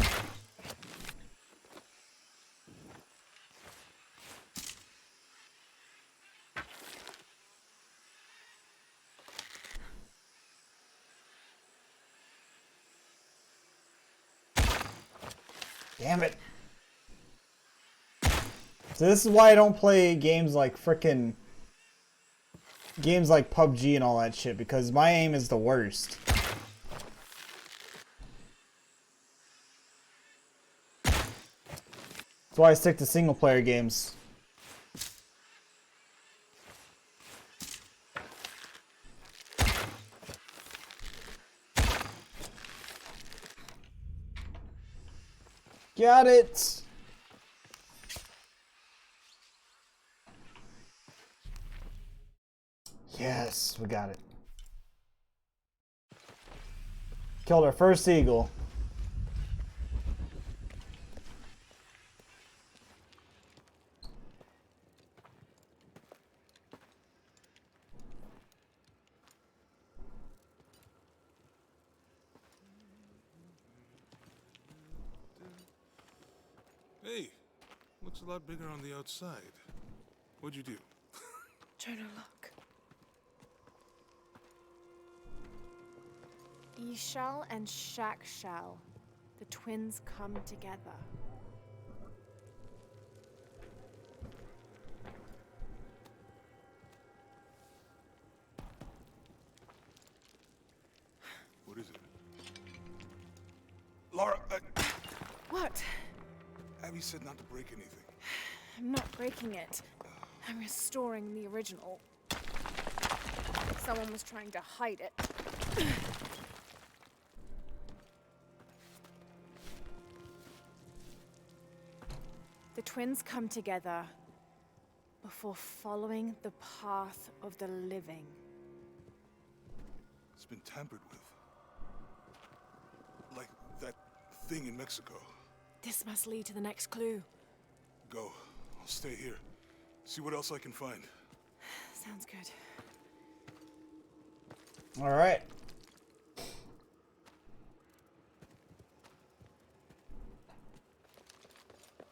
Damn it. So this is why I don't play games like frickin' games like PUBG and all that shit, because my aim is the worst. That's why I stick to single player games. Got it! Yes, we got it. Killed our first eagle. Hey, looks a lot bigger on the outside. What'd you do? Jonah, look. Ishal and Shakshal, the twins come together. What is it? Laura, What? Abby said not to break anything. I'm not breaking it. I'm restoring the original. Someone was trying to hide it. The twins come together before following the path of the living. It's been tampered with. Like that thing in Mexico. This must lead to the next clue. Go. I'll stay here. See what else I can find. Sounds good. All right.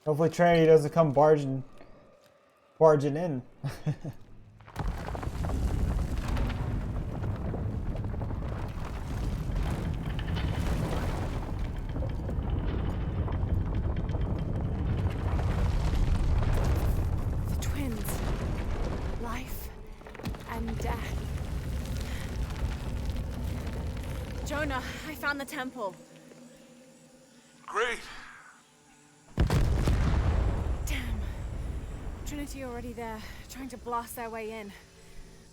Hopefully Trinity doesn't come barging in. The twins. Life and death. Jonah, I found the temple. Great. Damn. Trinity already there, trying to blast their way in.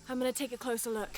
I'm gonna take a closer look.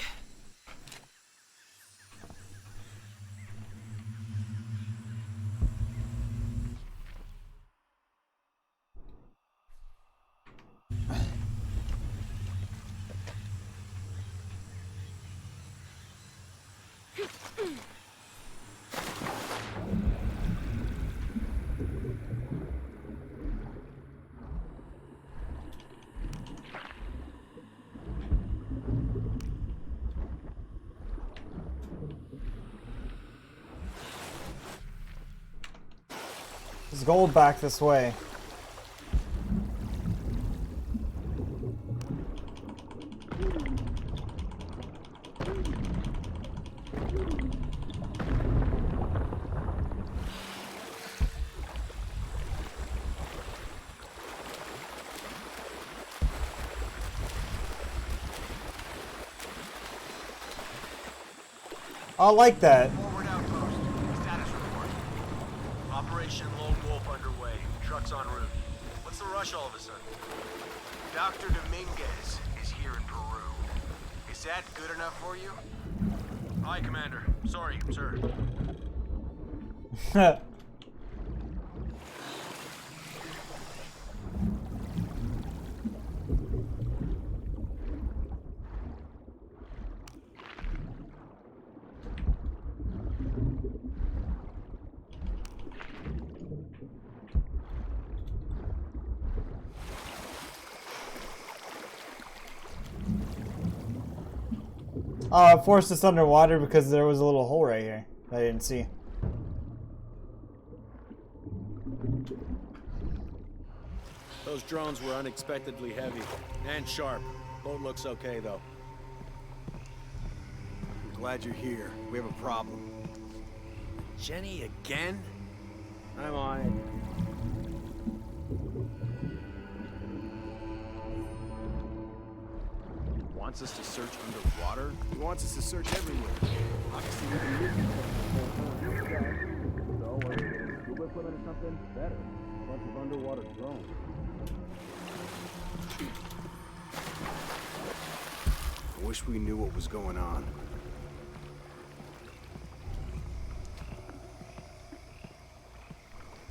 There's gold back this way. I like that. Forward outpost. Status report. Operation Lone Wolf underway. Trucks en route. What's the rush all of a sudden? Dr. Dominguez is here in Peru. Is that good enough for you? Aye, Commander. Sorry, sir. Oh, I forced us underwater because there was a little hole right here that I didn't see. Those drones were unexpectedly heavy and sharp. Boat looks okay, though. I'm glad you're here. We have a problem. Jenny again? I'm on it. Wants us to search underwater? He wants us to search everywhere. Obviously, we can lose so we're scuba equipment or something? Better. A bunch of underwater drones. I wish we knew what was going on.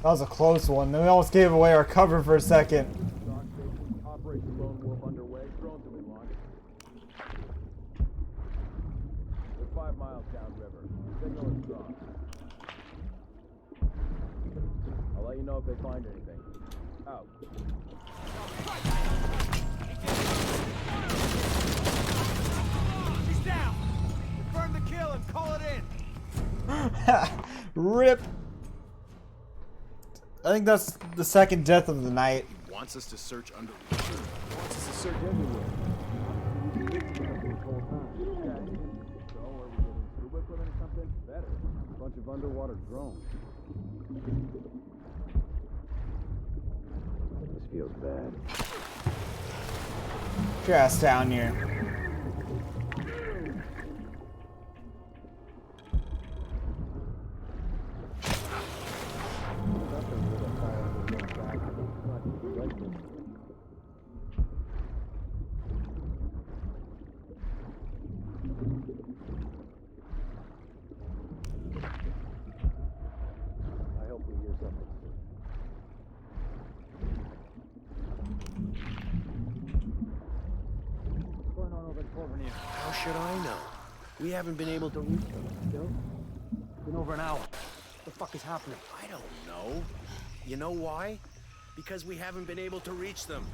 That was a close one. Then we almost gave away our cover for a second. Operation Lone Wolf underway. Drones have been launched. We're 5 miles downriver. Signal is strong. I'll let you know if they find anything. Out. He's down! Confirm the kill and call it in! RIP. I think that's the second death of the night. He wants us to search underwater. He wants us to search everywhere. So are we getting scuba equipment or something? Better. A bunch of underwater drones. This feels bad. Get your ass down here. I hope we hear something soon. What's going on over in Port Rainier? How should I know? We haven't been able to reach them. Still? It's been over an hour. What the fuck is happening? I don't know. You know why? Because we haven't been able to reach them.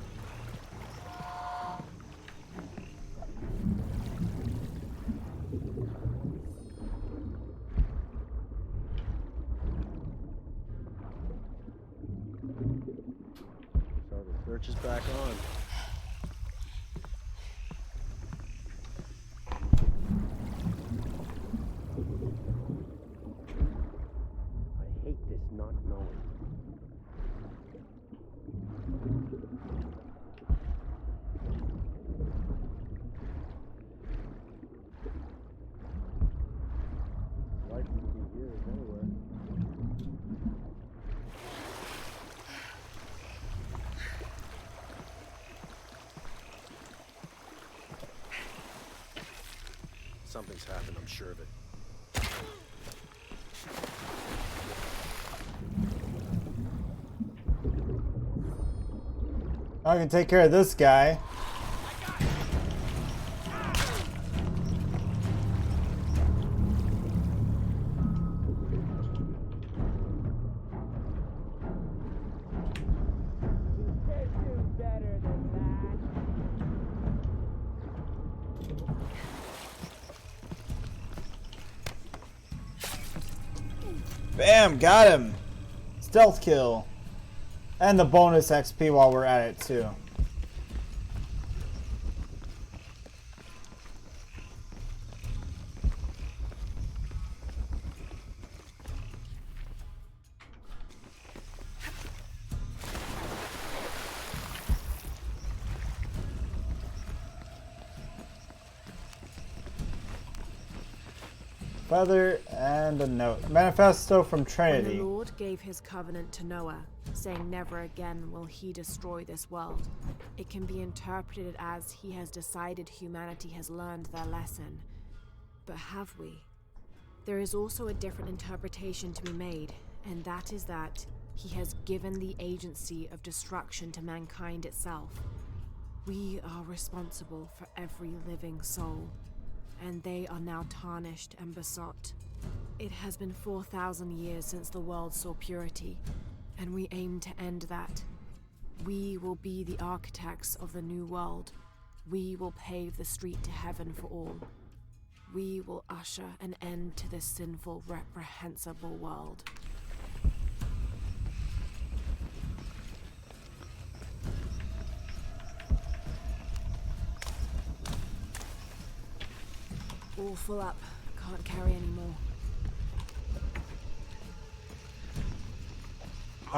So the search is back on. I hate this not knowing. Likely to be here as anywhere. Something's happened, I'm sure of it. I can take care of this guy. Bam, got him. Stealth kill. And the bonus XP while we're at it too. Feather and a note. Manifesto from When Trinity. the Lord gave his covenant to Noah, saying never again will he destroy this world, it can be interpreted as he has decided humanity has learned their lesson. But have we? There is also a different interpretation to be made, and that is that he has given the agency of destruction to mankind itself. We are responsible for every living soul, and they are now tarnished and besought. It has been 4,000 years since the world saw purity, and we aim to end that. We will be the architects of the new world. We will pave the street to heaven for all. We will usher an end to this sinful, reprehensible world. All full up. Can't carry any more.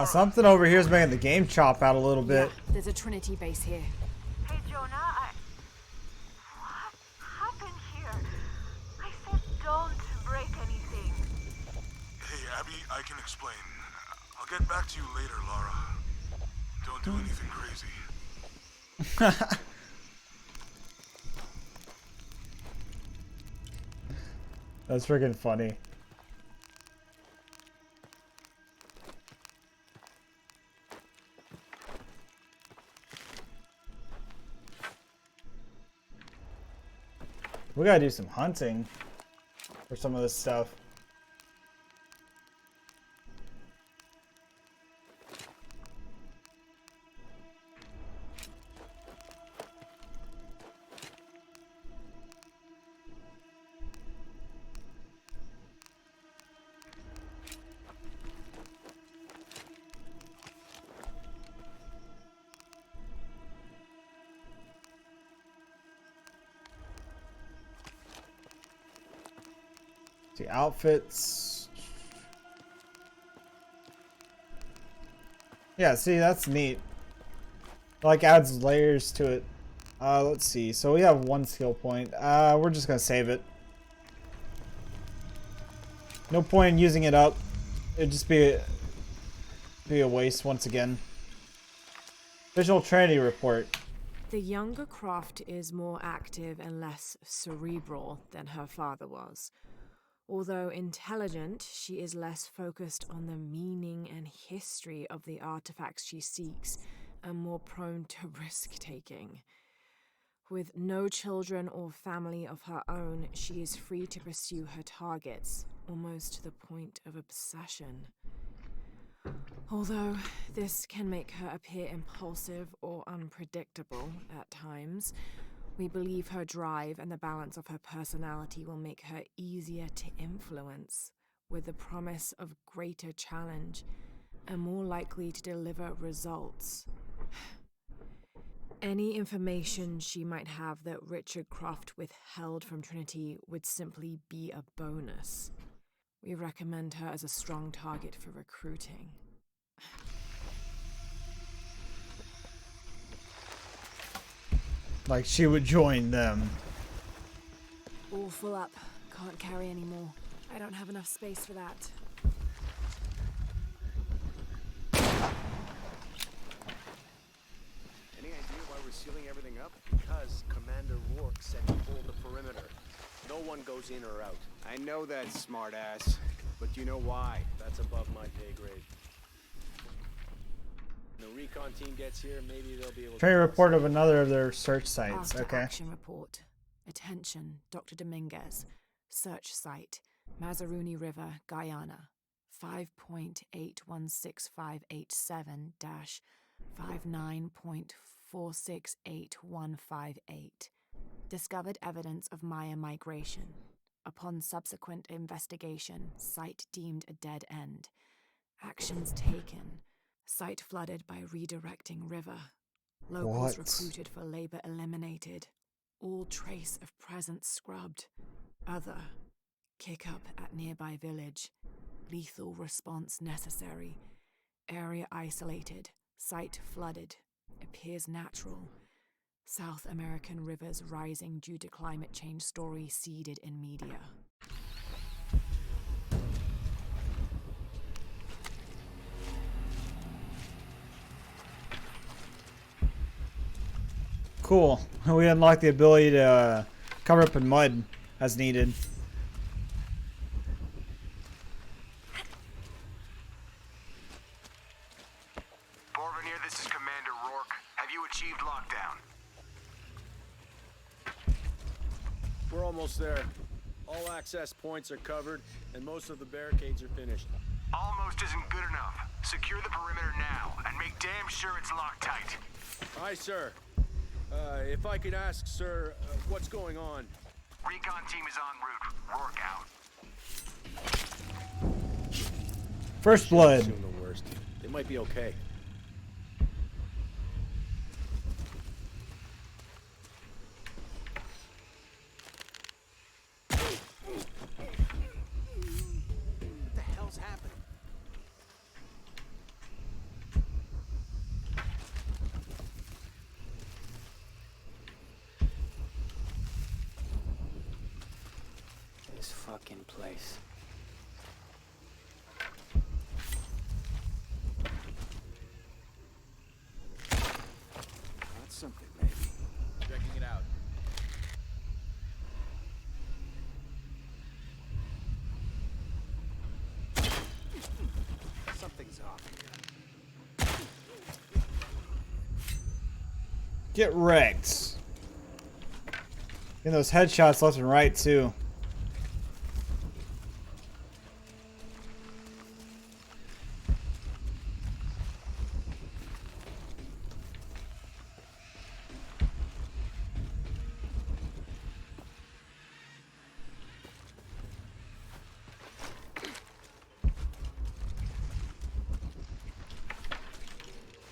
Something over here is making the game chop out a little bit. Yeah, there's a Trinity base here. Hey, Jonah, what happened here? I said don't break anything. Hey, Abby, I can explain. I'll get back to you later, Lara. Don't do anything crazy. That's freaking funny. We gotta do some hunting for some of this stuff. The outfits. Yeah, see, that's neat. Like, adds layers to it. Let's see. So we have one skill point. We're just gonna save it. No point in using it up. It'd just be a waste once again. Visual Trinity report. The younger Croft is more active and less cerebral than her father was. Although intelligent, she is less focused on the meaning and history of the artifacts she seeks, and more prone to risk-taking. With no children or family of her own, she is free to pursue her targets, almost to the point of obsession. Although this can make her appear impulsive or unpredictable at times, we believe her drive and the balance of her personality will make her easier to influence, with the promise of greater challenge and more likely to deliver results. Any information she might have that Richard Croft withheld from Trinity would simply be a bonus. We recommend her as a strong target for recruiting. Like she would join them. All full up. Can't carry any more. I don't have enough space for that. Any idea why we're sealing everything up? Because Commander Rourke said to hold the perimeter. No one goes in or out. I know that, smartass. But do you know why? That's above my pay grade. When the recon team gets here, maybe they'll be able to... Training report of another of their search sites. After Okay. action report. Attention, Dr. Dominguez. Search site. Mazaruni River, Guyana. 5.816587-59.468158. Discovered evidence of Maya migration. Upon subsequent investigation, site deemed a dead end. Actions taken. Site flooded by redirecting river. Locals recruited for labor eliminated. All trace of presence scrubbed. Other. Kick up at nearby village. Lethal response necessary. Area isolated. Site flooded. Appears natural. South American rivers rising due to climate change story seeded in media. Cool. We unlocked the ability to cover up in mud as needed. We're almost there. All access points are covered, and most of the barricades are finished. Almost isn't good enough. Secure the perimeter now, and make damn sure it's locked tight. Aye, sir. If I could ask, sir, what's going on? Recon team is en route. Rourke out. First blood. Assume the worst. They might be okay. What the hell's happening? This fucking place. That's something, maybe. Checking it out. Something's off here. Get wrecked. Getting those headshots left and right too.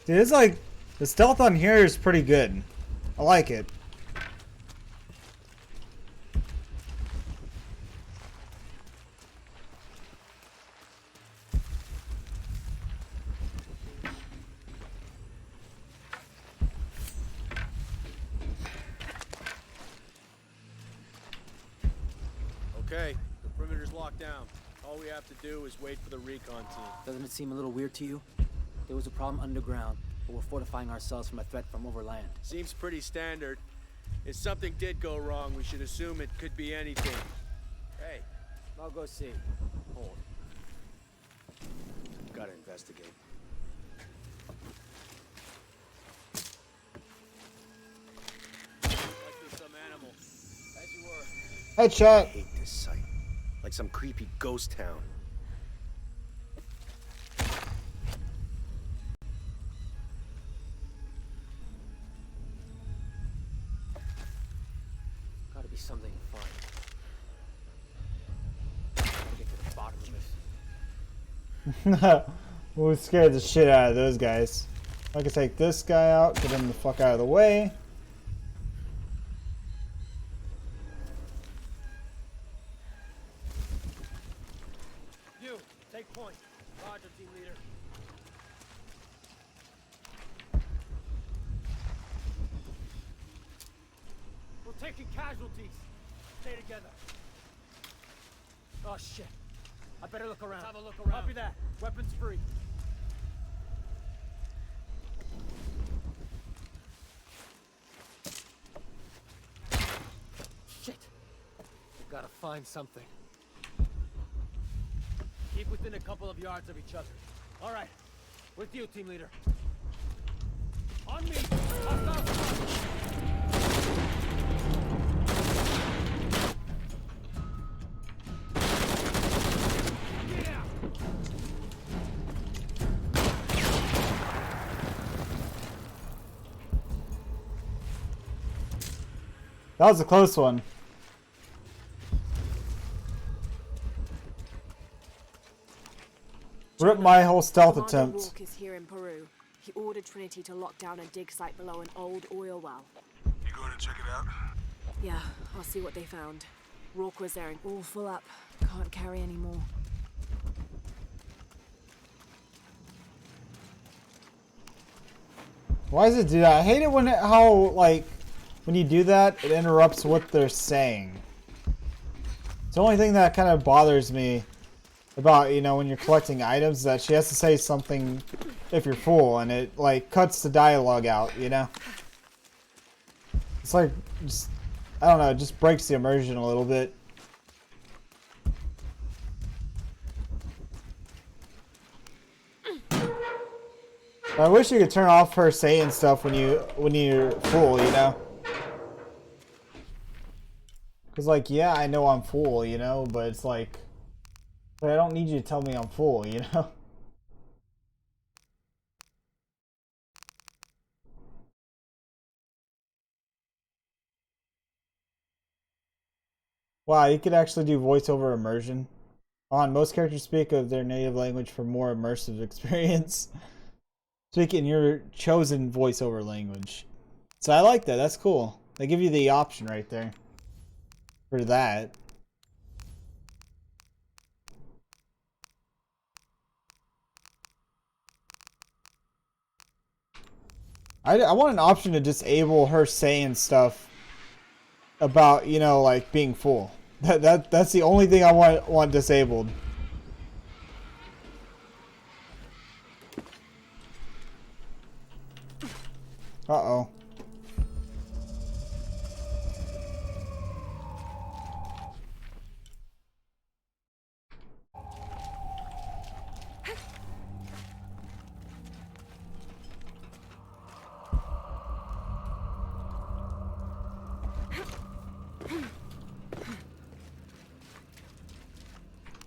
Dude, it's like the stealth on here is pretty good. I like it. Okay, the perimeter's locked down. All we have to do is wait for the recon team. Doesn't it seem a little weird to you? There was a problem underground, but we're fortifying ourselves from a threat from overland. Seems pretty standard. If something did go wrong, we should assume it could be anything. Hey, I'll go see. Hold. gotta investigate. Likely some animal. As you were. Headshot. I hate this site. Like some creepy ghost town. Gotta be something fun. Gotta get to the bottom of this. We scared the shit out of those guys. I can take this guy out, get him the fuck out of the way. You, take point. Roger, team leader. We're taking casualties. Stay together. Oh shit. I better look around. Let's have a look around. Copy that. Weapons free. Shit. We gotta find something. Keep within a couple of yards of each other. All right. With you, team leader. On me. Hostile. That was a close one. Rip my whole stealth Commander attempt. Rourke is here in Peru. He ordered Trinity to lock down a dig site below an old oil well. You going to check it out? Yeah, I'll see what they found. Rourke was there, all full up. Can't carry any more. Why does it do that? I hate it when when you do that, it interrupts what they're saying. It's the only thing that kind of bothers me about, you know, when you're collecting items, that she has to say something if you're full, and it like cuts the dialogue out, you know? It's like, just, I don't know, it just breaks the immersion a little bit. I wish you could turn off her saying stuff when you're full, you know? Cause like, yeah, I know I'm full, you know, but it's like, but I don't need you to tell me I'm full, you know. Wow, you could actually do voiceover immersion. On most characters speak of their native language for more immersive experience. Speak in your chosen voiceover language. So I like that. That's cool. They give you the option right there for that. I want an option to disable her saying stuff about, you know, like being full. That's the only thing I want disabled. Uh-oh.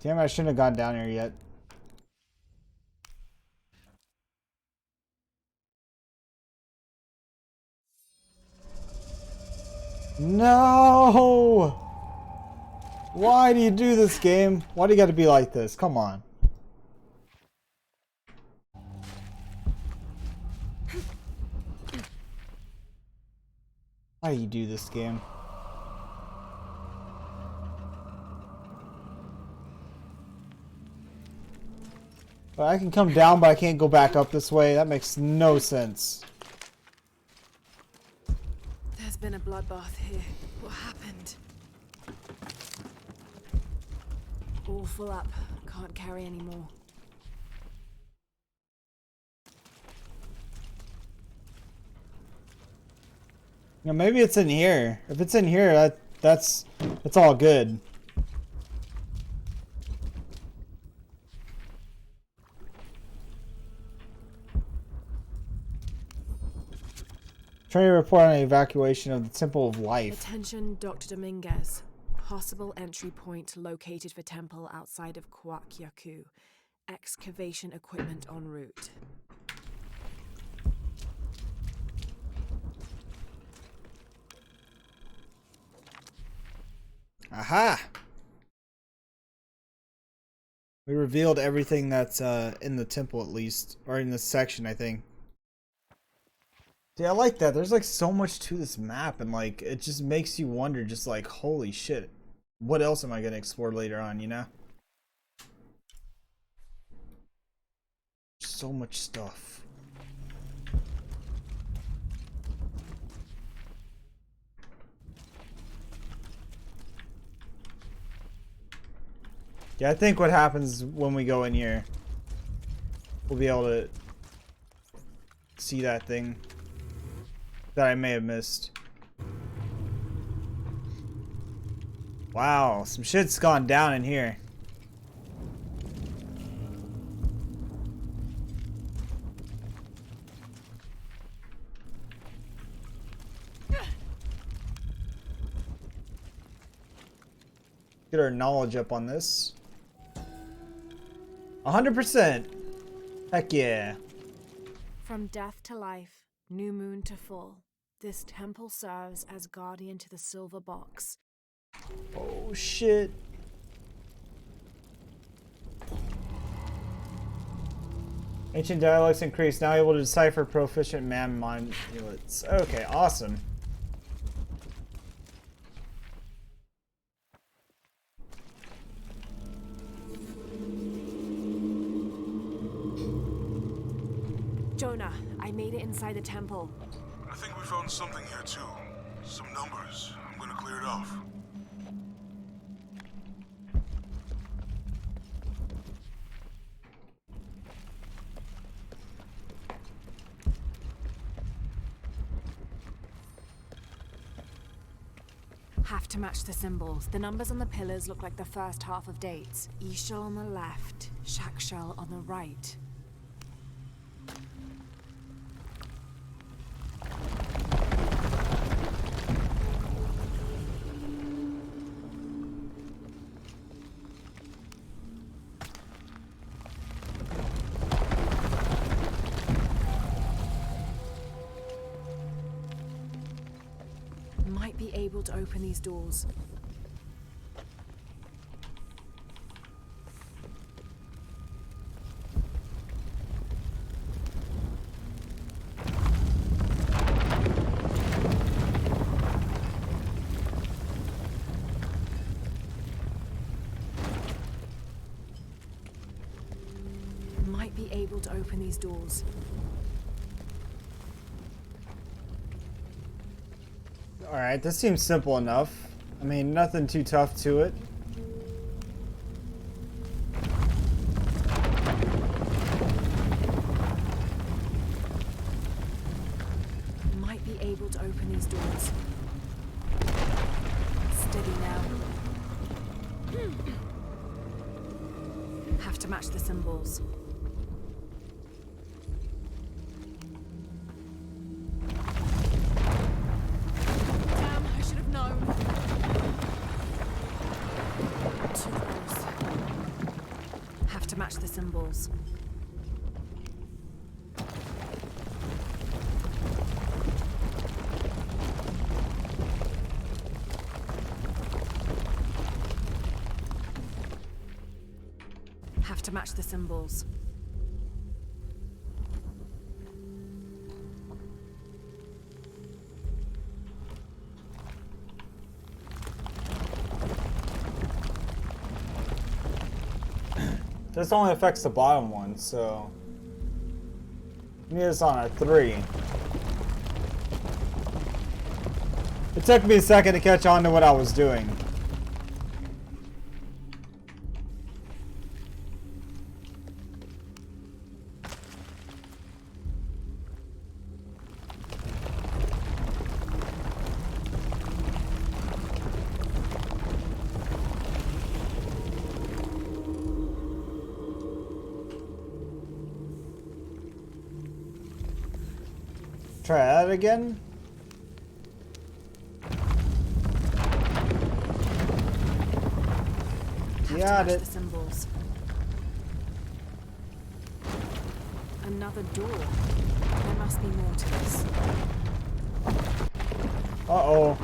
Damn, I shouldn't have gone down here yet. No! Why do you do this, game? Why do you gotta be like this? Come on. Why do you do this, game? But I can come down, but I can't go back up this way. That makes no sense. There's been a bloodbath here. What happened? All full up. Can't carry any more. You know, maybe it's in here. If it's in here, that's all good. Trying to report on an evacuation of the Temple of Life. Attention, Dr. Dominguez. Possible entry point located for temple outside of Kuwak Yaku. Excavation equipment en route. Aha! We revealed everything that's in the temple, at least. Or in this section, I think. Yeah, I like that. There's like so much to this map, and like it just makes you wonder, just like, holy shit, what else am I gonna explore later on, you know? So much stuff. Yeah, I think what happens when we go in here, we'll be able to see that thing that I may have missed. Wow, some shit's gone down in here. Get our knowledge up on this. 100%. Heck yeah. From death to life, new moon to full, this temple serves as guardian to the silver box. Oh shit. Ancient dialects increased. Now able to decipher proficient man amulets. Okay, awesome. Jonah, I made it inside the temple. I think we found something here too. Some numbers. I'm gonna clear it off. Have to match the symbols. The numbers on the pillars look like the first half of dates. Ishal on the left, Shakshal on the right. able to open these doors. Might be able to open these doors. Alright, this seems simple enough. I mean, nothing too tough to it. Might be able to open these doors. Steady now. Have to match the symbols. Damn, I should have known. Too close. Have to match the symbols. Have to match the symbols. This only affects the bottom one, so I need this on a 3. It took me a second to catch on to what I was doing. Try that again. Got it. The symbols. Another door. There must be more to this. Uh-oh.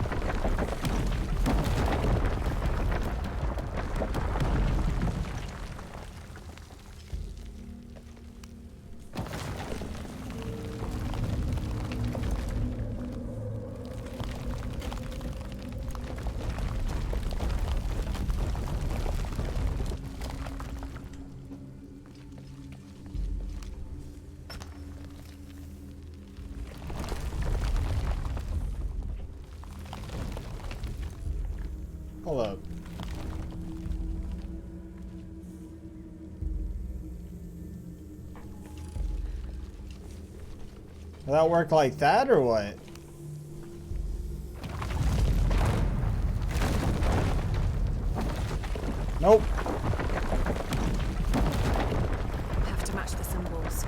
Hold up. Will that work like that or what? Nope. Have to match the symbols.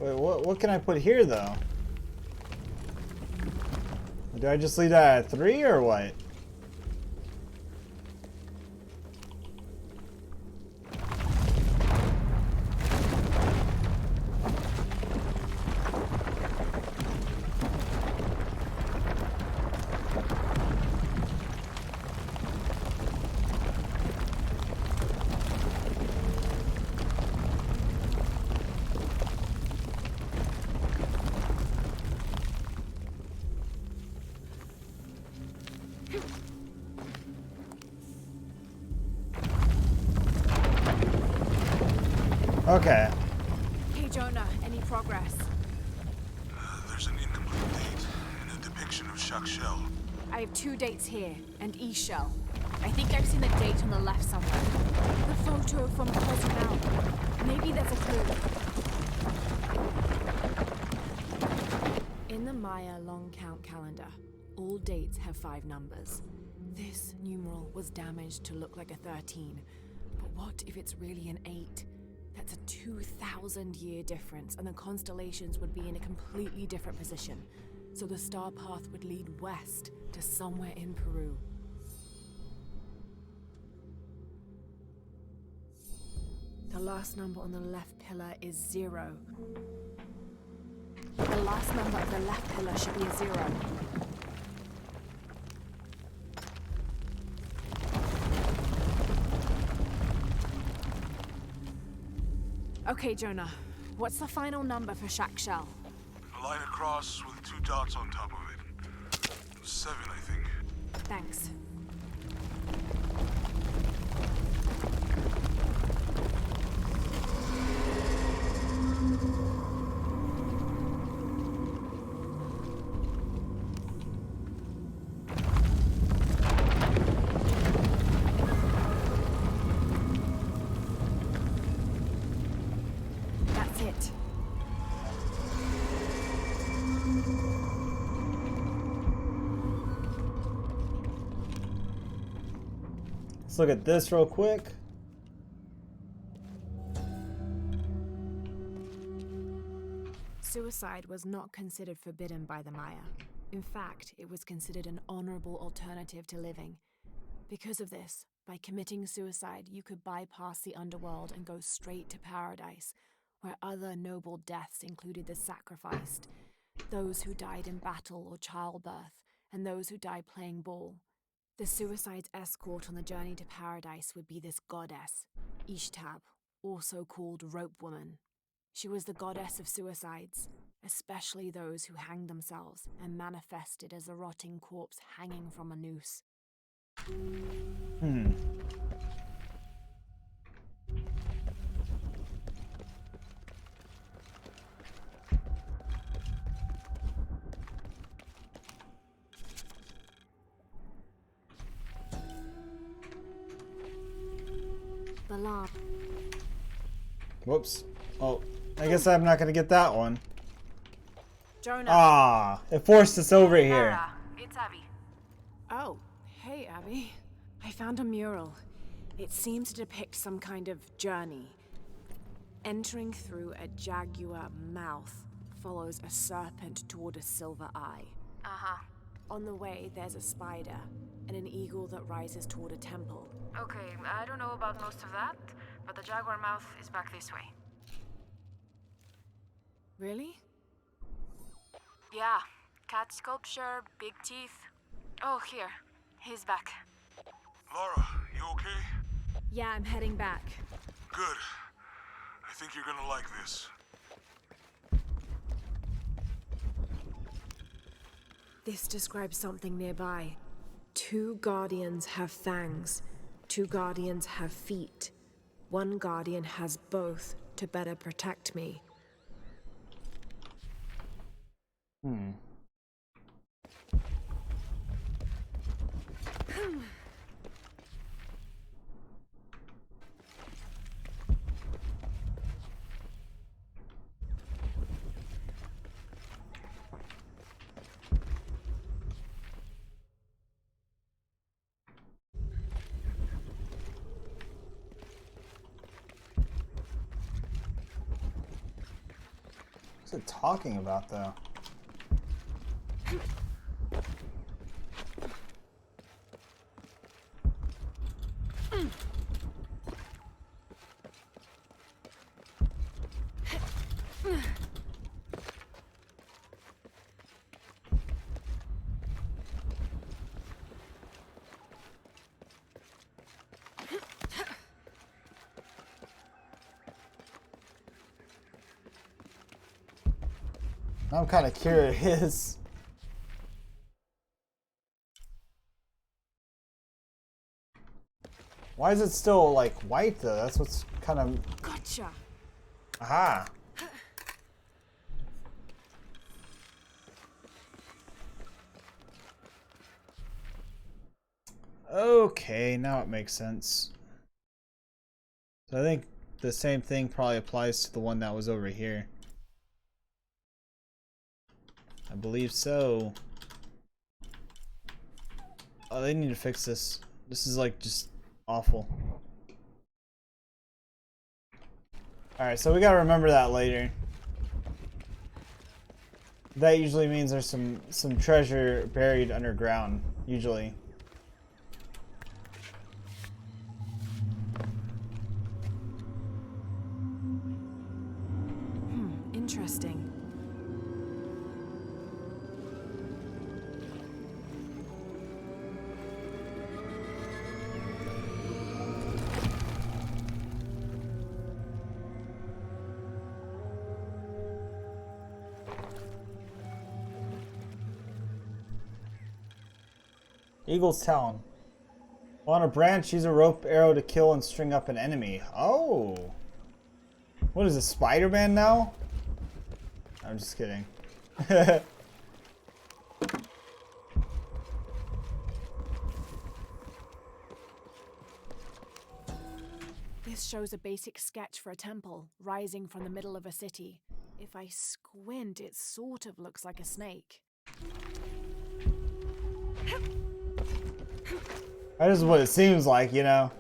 Wait, what can I put here though? Do I just leave that at 3 or what? Okay. Hey Jonah, any progress? There's an incomplete date and a depiction of Shaq Shell. I have 2 dates here, and E-Shell. I think I've seen the date on the left somewhere. The photo from Cozumel. Maybe there's a clue. In the Maya long count calendar, all dates have 5 numbers. This numeral was damaged to look like a 13. But what if it's really an 8? That's a 2,000-year difference, and the constellations would be in a completely different position. So the star path would lead west to somewhere in Peru. The last number on the left pillar is 0. The last number of the left pillar should be a 0. Okay, Jonah. What's the final number for Shaq Shell? A line across with 2 dots on top of it. 7, I think. Thanks. That's it. Let's look at this real quick. Suicide was not considered forbidden by the Maya. In fact, it was considered an honorable alternative to living. Because of this, by committing suicide, you could bypass the underworld and go straight to paradise, where other noble deaths included the sacrificed, those who died in battle or childbirth, and those who died playing ball. The suicide's escort on the journey to paradise would be this goddess, Ishtab, also called Rope Woman. She was the goddess of suicides, especially those who hanged themselves and manifested as a rotting corpse hanging from a noose. The lab. Whoops. Oh, I guess I'm not gonna get that one. Jonah. Ah, it forced us over here. Lara, it's Abby. Oh, hey, Abby. I found a mural. It seems to depict some kind of journey. Entering through a jaguar mouth follows a serpent toward a silver eye. Uh-huh. On the way, there's a spider and an eagle that rises toward a temple. Okay, I don't know about most of that, but the jaguar mouth is back this way. Really? Yeah, cat sculpture, big teeth. Oh, here. He's back. Lara, you okay? Yeah, I'm heading back. Good. I think you're gonna like this. This describes something nearby. 2 guardians have fangs. 2 guardians have feet. 1 guardian has both to better protect me. What's it talking about, though? I'm kind of curious. Why is it still like white though? That's what's kind of. Gotcha. Aha. Okay, now it makes sense. So I think the same thing probably applies to the one that was over here. I believe so. Oh, they need to fix this. This is like just awful. Alright, so we gotta remember that later. That usually means there's some treasure buried underground, usually. Interesting. Eagle's Talon. On a branch, use a rope arrow to kill and string up an enemy. Oh. What is this, Spider-Man now? I'm just kidding. This shows a basic sketch for a temple rising from the middle of a city. If I squint, it sort of looks like a snake. That is what it seems like, you know.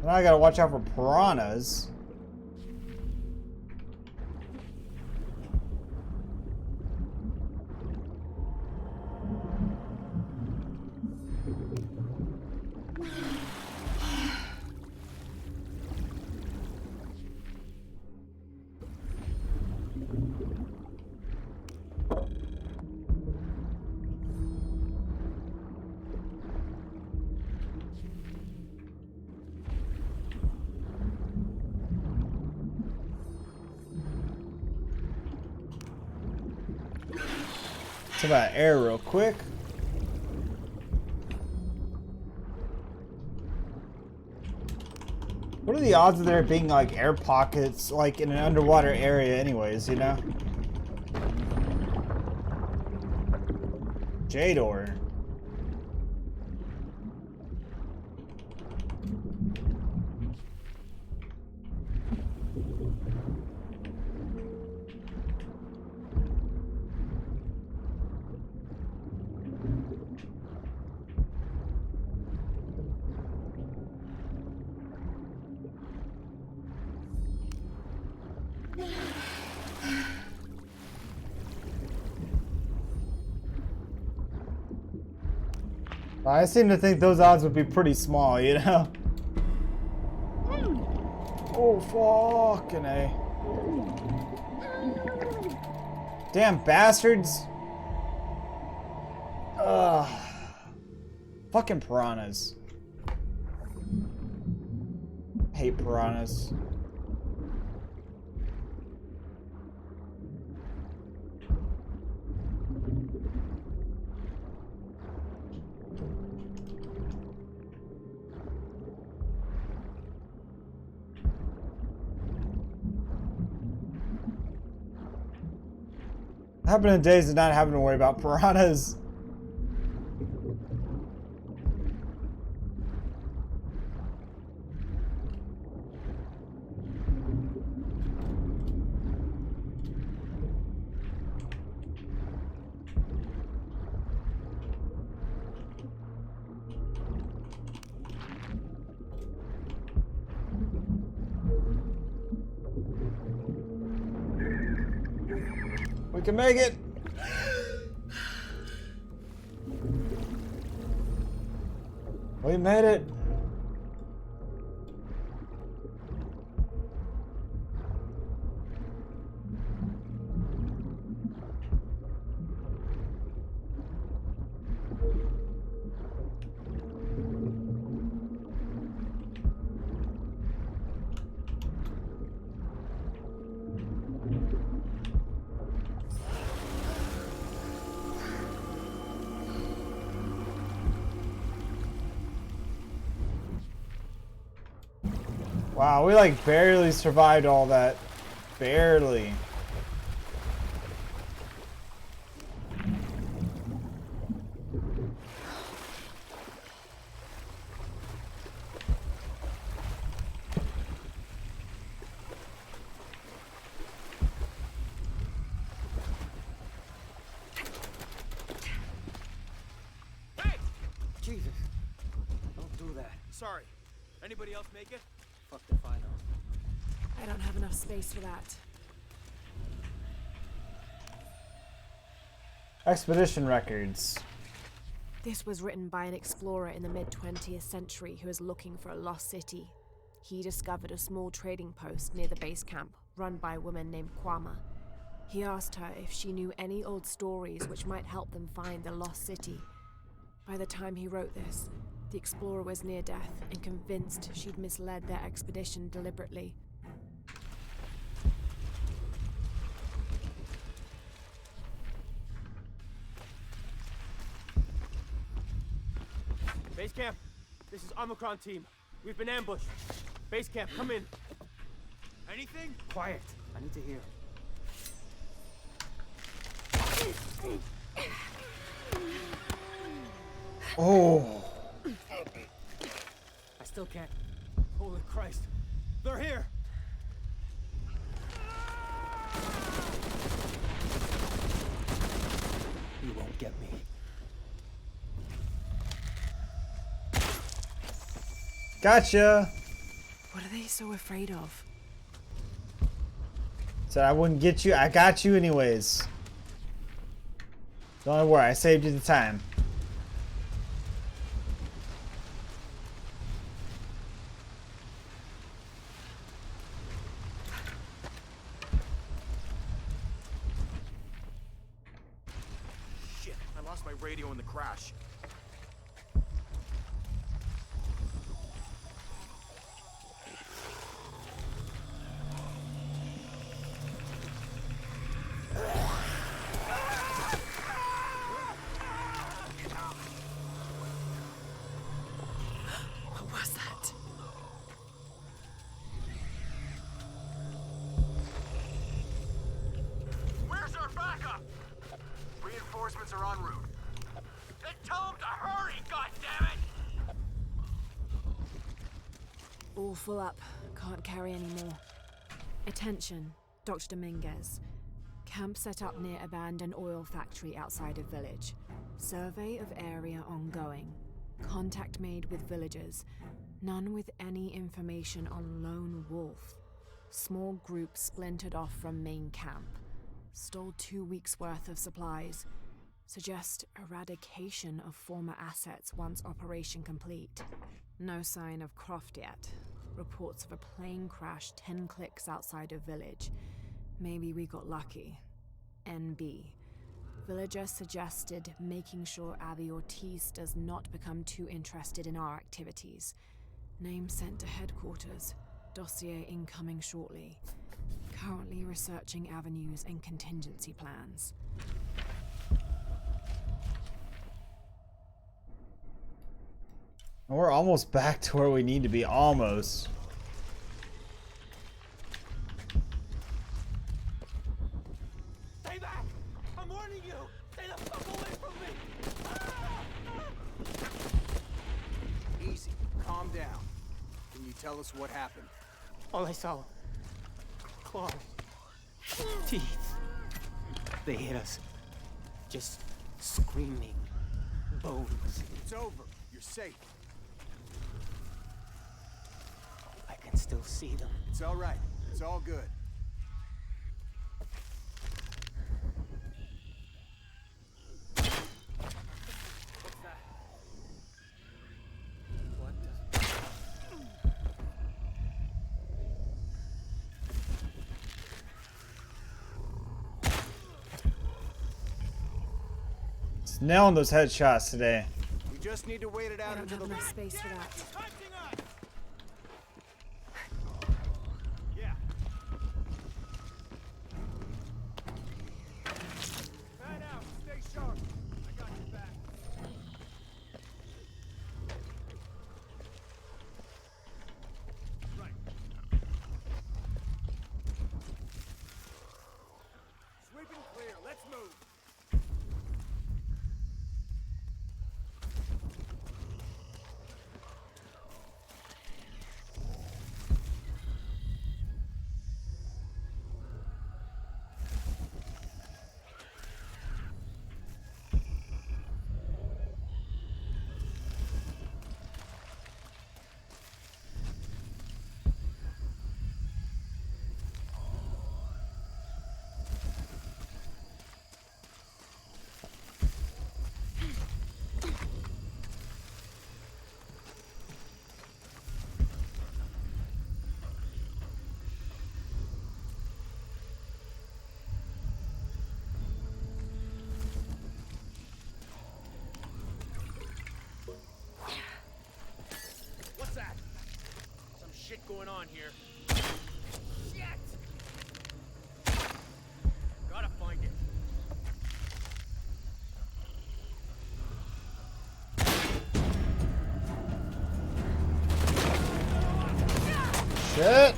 Now I gotta watch out for piranhas. Let's about air real quick. What are the odds of there being like air pockets like in an underwater area anyways, you know? Jador. I seem to think those odds would be pretty small, you know? Oh, fucking A. Damn bastards. Ugh. Fucking piranhas. Hate piranhas. Happened in days of not having to worry about piranhas. can make it. We made it. Wow, we like barely survived all that. Barely. Jesus. Don't do that. Sorry. Anybody else make it? Fuck if I know. I don't have enough space for that. Expedition records. This was written by an explorer in the mid-20th century who was looking for a lost city. He discovered a small trading post near the base camp, run by a woman named Kwama. He asked her if she knew any old stories which might help them find the lost city. By the time he wrote this, the explorer was near death and convinced she'd misled their expedition deliberately. Base camp, this is Omicron team. We've been ambushed. Base camp, come in. Anything? Quiet. I need to hear. Oh. I still can't. Holy Christ. They're here. You won't get me. Gotcha. What are they so afraid of? Said I wouldn't get you. I got you anyways. Don't worry, I saved you the time. Shit, I lost my radio in the crash. What was that? Where's our backup? Reinforcements are en route. Then tell them to hurry, goddammit! All full up. Can't carry any more. Attention, Dr. Dominguez. Camp set up near abandoned oil factory outside of village. Survey of area ongoing. Contact made with villagers. None with any information on Lone Wolf. Small group splintered off from main camp. Stole 2 weeks' worth of supplies. Suggest eradication of former assets once operation complete. No sign of Croft yet. Reports of a plane crash 10 clicks outside of village. Maybe we got lucky. NB. Villager suggested making sure Abby Ortiz does not become too interested in our activities. Name sent to headquarters. Dossier incoming shortly. Currently researching avenues and contingency plans. We're almost back to where we need to be. Almost. Stay back! I'm warning you! Stay the fuck away from me! Easy. Calm down. Can you tell us what happened? All I saw. Claws. Teeth. They hit us. Just screaming. Bones. It's over. You're safe. I can still see them. It's all right. It's all good. Just nailing those headshots today. We just need to wait it out until the enough space for that. Yeah. Man out. Stay sharp. I got your back. Right. Sweeping clear. Let's move. What's that? Some shit going on here. Shit! Gotta find it. Shit.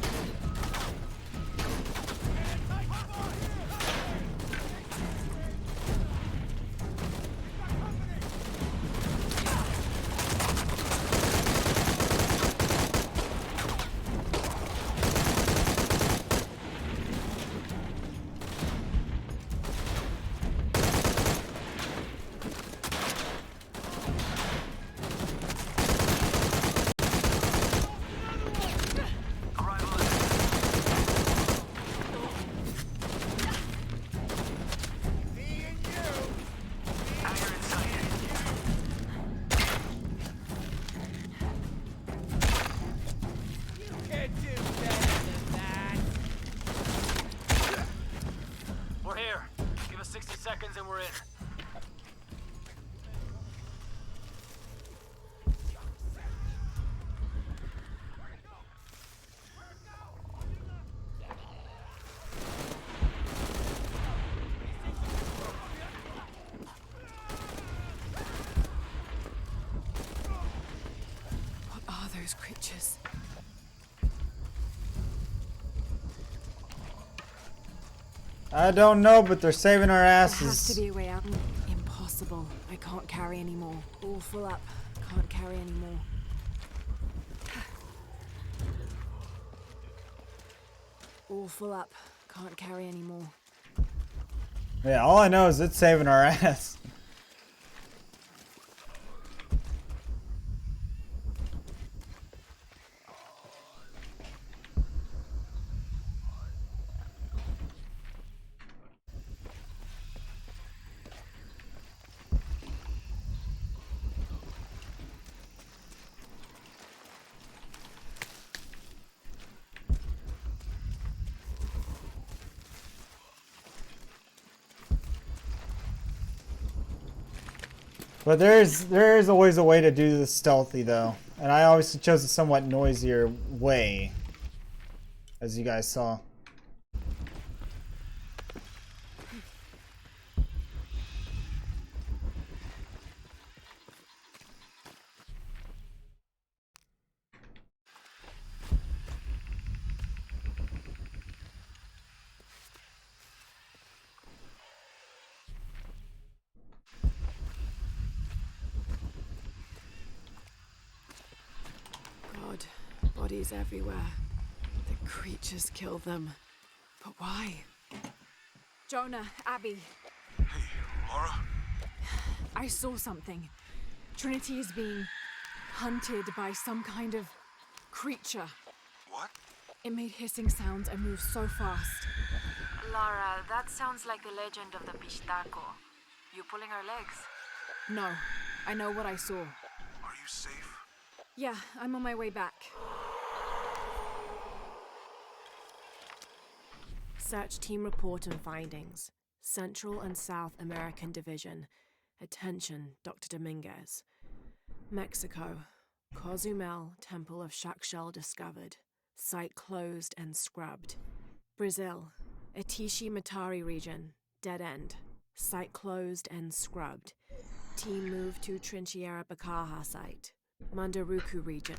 We're here. Give us 60 seconds and we're in. What are those creatures? I don't know, but they're saving our There has to asses. be a way out. Impossible. I can't carry anymore. All full up. Can't carry anymore. All full up. Can't carry anymore. Yeah, all I know is it's saving our ass. But there is always a way to do this stealthy though, and I obviously chose a somewhat noisier way, as you guys saw. God, bodies everywhere. The creatures kill them. But why? Jonah, Abby. Hey, Laura? I saw something. Trinity is being hunted by some kind of creature. What? It made hissing sounds and moved so fast. Lara, that sounds like the legend of the Pistaco. You pulling her legs? No, I know what I saw. Are you safe? Yeah, I'm on my way back. Search team report and findings. Central and South American Division. Attention, Dr. Dominguez. Mexico. Cozumel, Temple of Shakshel discovered. Site closed and scrubbed. Brazil. Atishi Matari region. Dead end. Site closed and scrubbed. Team moved to Trinchera Bacaja site. Mandaruku region.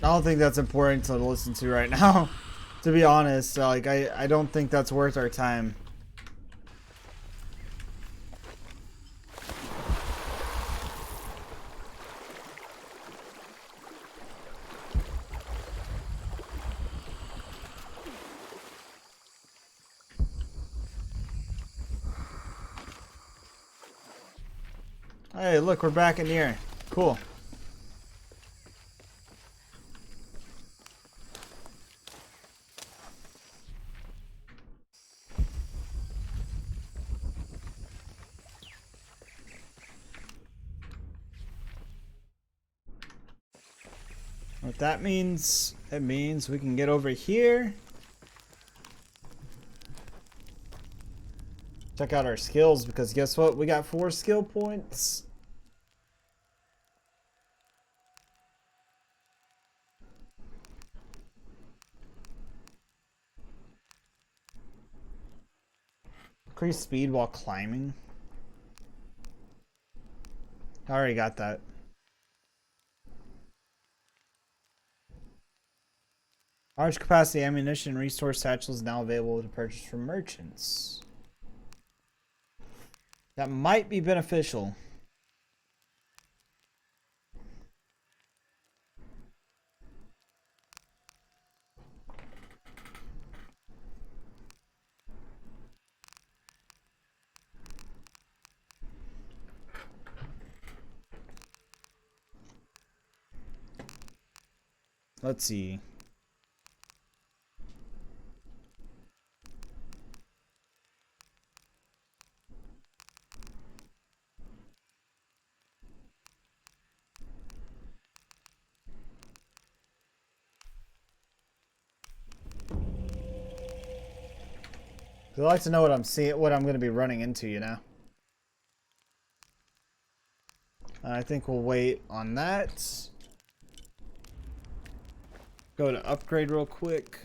I don't think that's important to listen to right now. To be honest, like I don't think that's worth our time. Hey, look, we're back in here. Cool. What that means, it means we can get over here. Check out our skills, because guess what? We got 4 skill points. Increase speed while climbing. I already got that. Large capacity ammunition resource satchels now available to purchase from merchants. That might be beneficial. Let's see. I'd like to know what I'm seeing, what I'm going to be running into, you know. I think we'll wait on that. Go to upgrade real quick.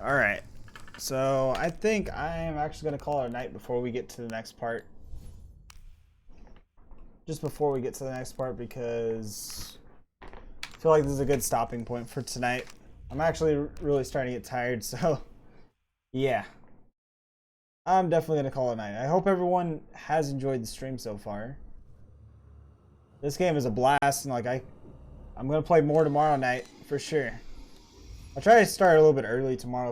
All right. So I think I'm actually going to call it a night before we get to the next part. Just before we get to the next part, because I feel like this is a good stopping point for tonight. I'm actually really starting to get tired, so yeah. I'm definitely going to call it a night. I hope everyone has enjoyed the stream so far. This game is a blast, and like I'm going to play more tomorrow night for sure. I'll try to start a little bit early tomorrow